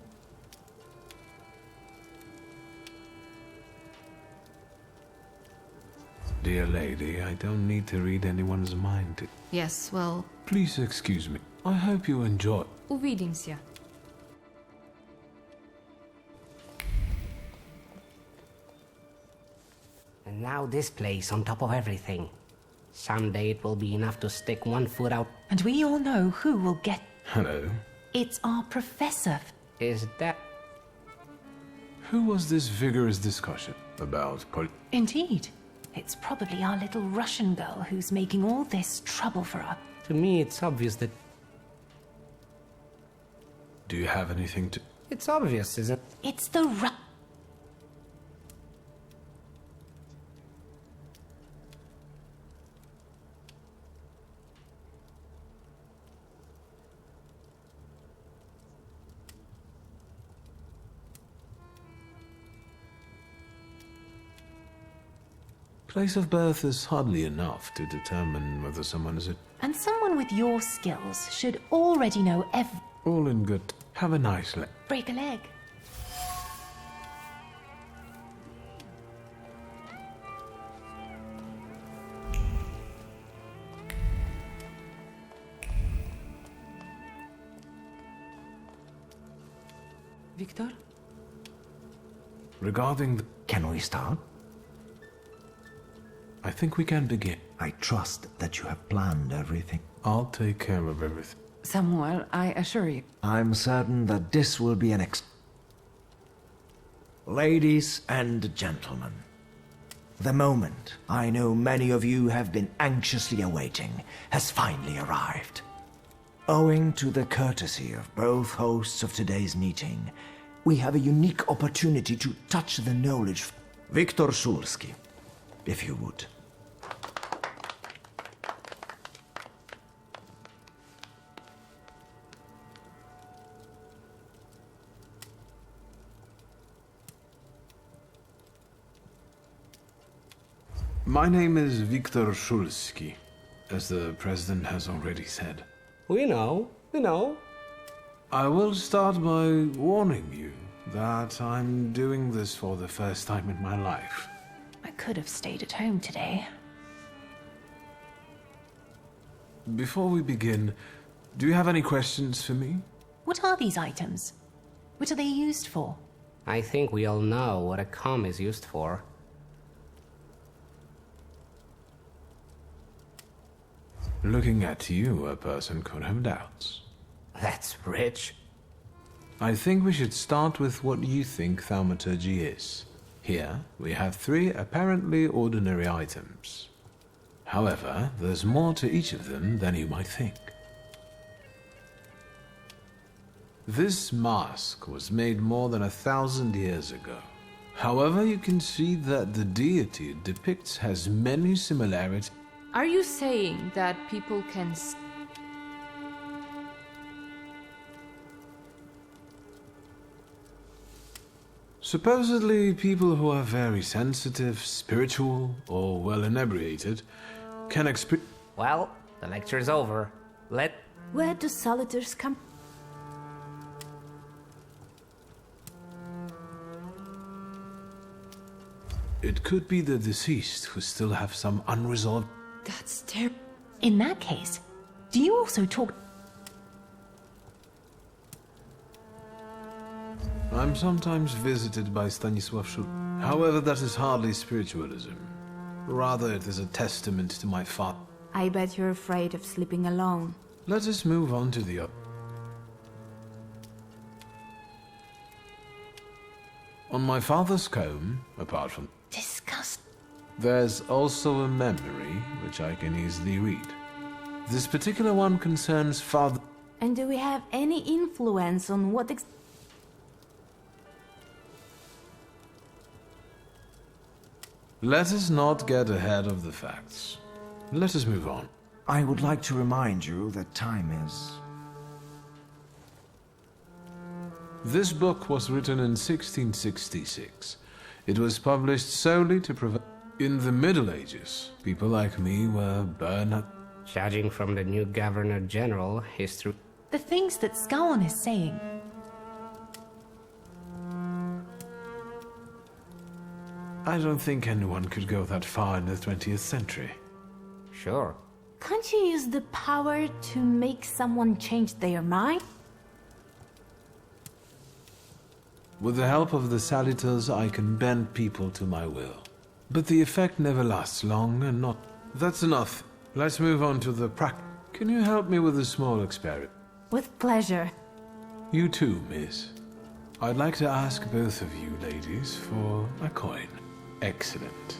Dear lady, I don't need to read anyone's mind. Yes, well... Please excuse me. I hope you enjoy. Увидимся. And now this place on top of everything. Someday it will be enough to stick one foot out. And we all know who will get... Hello. It's our professor. Is that... Who was this vigorous discussion about Indeed. It's probably our little Russian girl who's making all this trouble for us. To me, it's obvious that... Do you have anything to... It's obvious, isn't it? It's the Place of birth is hardly enough to determine whether someone is a... And someone with your skills should already know All in good. Have a nice break a leg. Victor? Regarding the... Can we start? I think we can begin. I trust that you have planned everything. I'll take care of everything. Samuel, I assure you. I'm certain that this will be an Ladies and gentlemen, the moment I know many of you have been anxiously awaiting has finally arrived. Owing to the courtesy of both hosts of today's meeting, we have a unique opportunity to touch the knowledge. Viktor Shulsky, if you would. My name is Viktor Shulsky, as the president has already said. We know. I will start by warning you that I'm doing this for the first time in my life. I could have stayed at home today. Before we begin, do you have any questions for me? What are these items? What are they used for? I think we all know what a comm is used for. Looking at you, a person could have doubts. That's rich. I think we should start with what you think thaumaturgy is. Here, we have 3 apparently ordinary items. However, there's more to each of them than you might think. This mask was made more than 1,000 years ago. However, you can see that the deity it depicts has many similarities. Are you saying that people can... Supposedly, people who are very sensitive, spiritual, or well inebriated can experience... Well, the lecture's over. Where do solitaires come? It could be the deceased who still have some unresolved... That's terrible. In that case, do you also talk... I'm sometimes visited by Stanisław Szul. However, that is hardly spiritualism. Rather, it is a testament to my father. I bet you're afraid of sleeping alone. Let us move on to the other. On my father's comb, apart from... Disgust. There's also a memory, which I can easily read. This particular one concerns father... And do we have any influence on what... Let us not get ahead of the facts. Let us move on. I would like to remind you that time is... This book was written in 1666. It was published solely to prevent... In the Middle Ages, people like me were burned at... Judging from the new Governor General, history... The things that Scowan is saying. I don't think anyone could go that far in the 20th century. Sure. Can't you use the power to make someone change their mind? With the help of the Salutors, I can bend people to my will. But the effect never lasts long, and not... That's enough. Let's move on to the Can you help me with a small experiment? With pleasure. You too, miss. I'd like to ask both of you ladies for a coin. Excellent.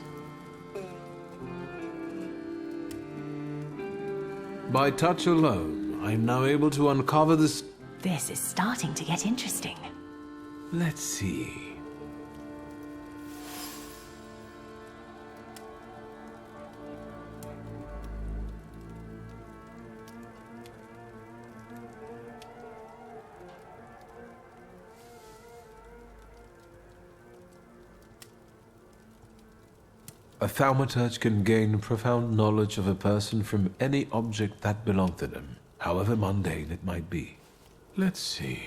By touch alone, I'm now able to uncover this... This is starting to get interesting. Let's see. A thaumaturge can gain profound knowledge of a person from any object that belonged to them, however mundane it might be. Let's see.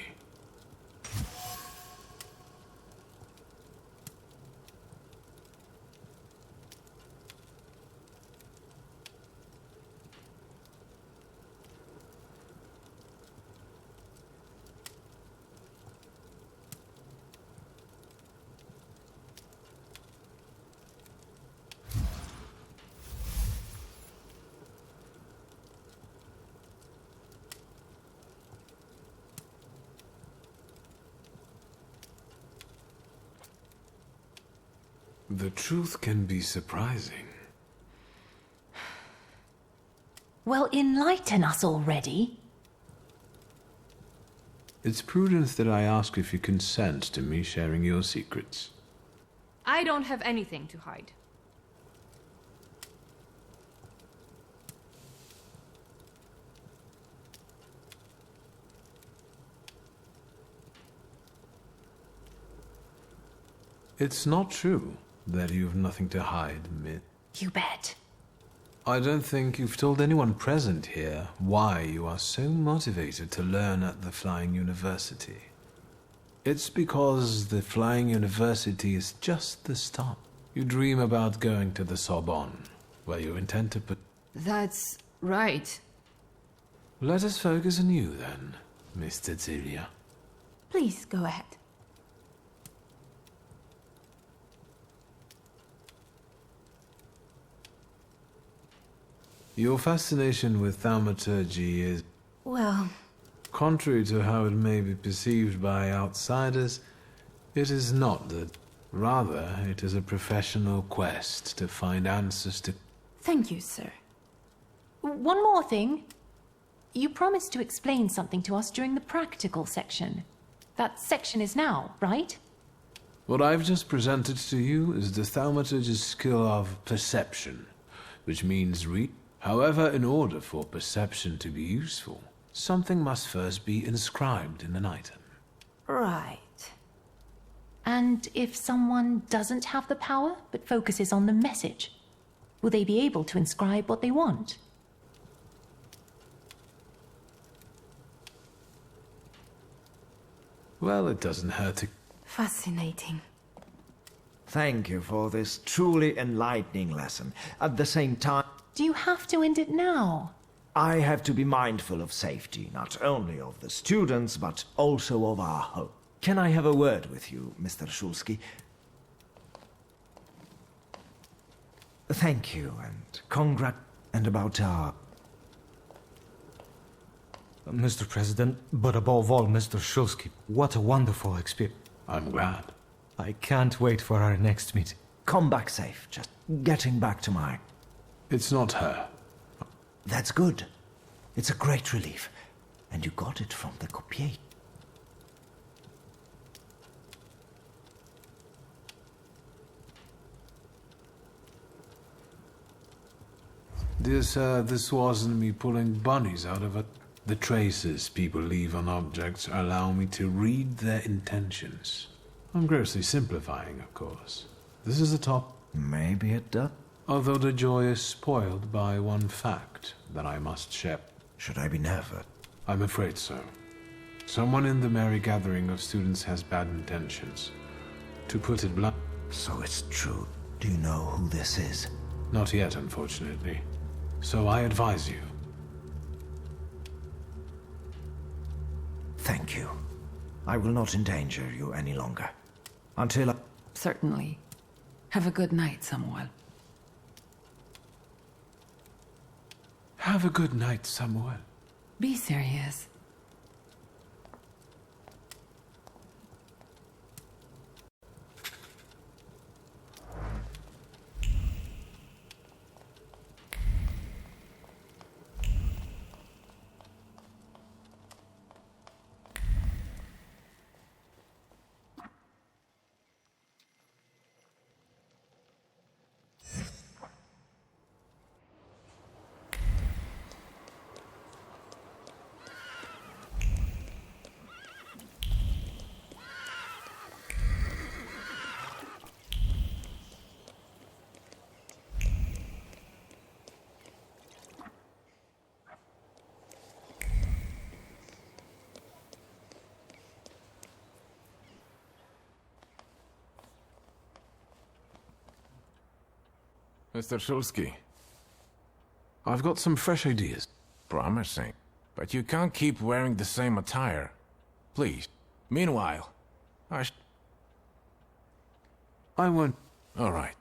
The truth can be surprising. Well, enlighten us already. It's prudent that I ask if you consent to me sharing your secrets. I don't have anything to hide. It's not true that you've nothing to hide, Miss. You bet. I don't think you've told anyone present here why you are so motivated to learn at the Flying University. It's because the Flying University is just the start. You dream about going to the Sorbonne, where you intend to put... That's right. Let us focus on you then, Miss Cecilia. Please go ahead. Your fascination with thaumaturgy is... Well... Contrary to how it may be perceived by outsiders, it is not that. Rather, it is a professional quest to find answers to... Thank you, sir. One more thing. You promised to explain something to us during the practical section. That section is now, right? What I've just presented to you is the thaumaturge's skill of perception, which means However, in order for perception to be useful, something must first be inscribed in an item. Right. And if someone doesn't have the power, but focuses on the message, will they be able to inscribe what they want? Well, it doesn't hurt to... Fascinating. Thank you for this truly enlightening lesson. At the same time... Do you have to end it now? I have to be mindful of safety, not only of the students, but also of our home. Can I have a word with you, Mr. Shulsky? Thank you, and and about our... Mr. President, but above all, Mr. Shulsky, what a wonderful experience. I'm glad. I can't wait for our next meeting. Come back safe, just getting back to my... It's not her. That's good. It's a great relief. And you got it from the copier. Dear sir, this wasn't me pulling bunnies out of a... The traces people leave on objects allow me to read their intentions. I'm grossly simplifying, of course. This is the top. Maybe it does. Although the joy is spoiled by one fact that I must share. Should I be nervous? I'm afraid so. Someone in the merry gathering of students has bad intentions. To put it blunt. So it's true. Do you know who this is? Not yet, unfortunately. So I advise you. Thank you. I will not endanger you any longer. Until I... Certainly. Have a good night, Samuel. Have a good night, Samuel. Be serious. Mr. Shulsky, I've got some fresh ideas. Promising. But you can't keep wearing the same attire. Please. Meanwhile, I won't. All right.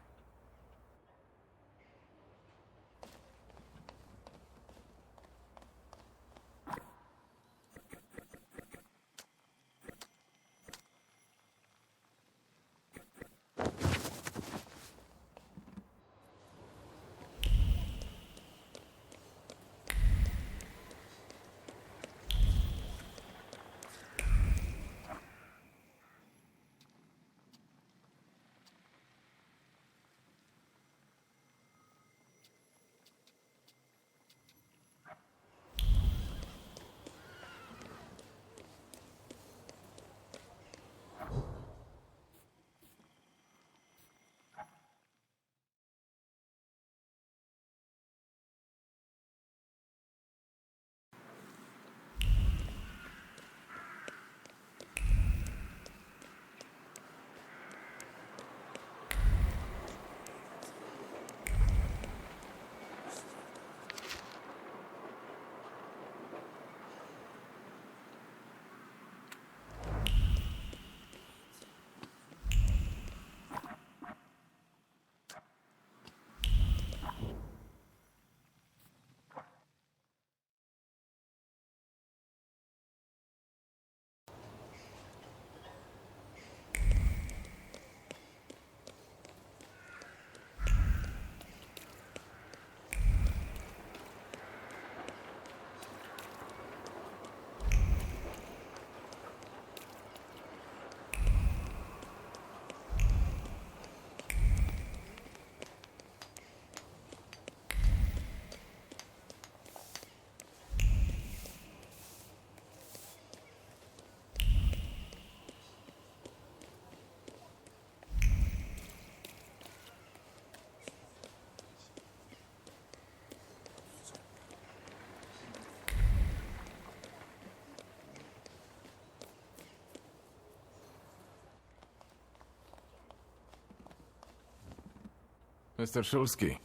Mr. Shulsky,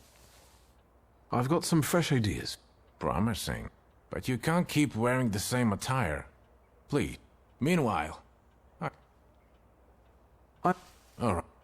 I've got some fresh ideas. Promising. But you can't keep wearing the same attire. Please. Meanwhile, All right.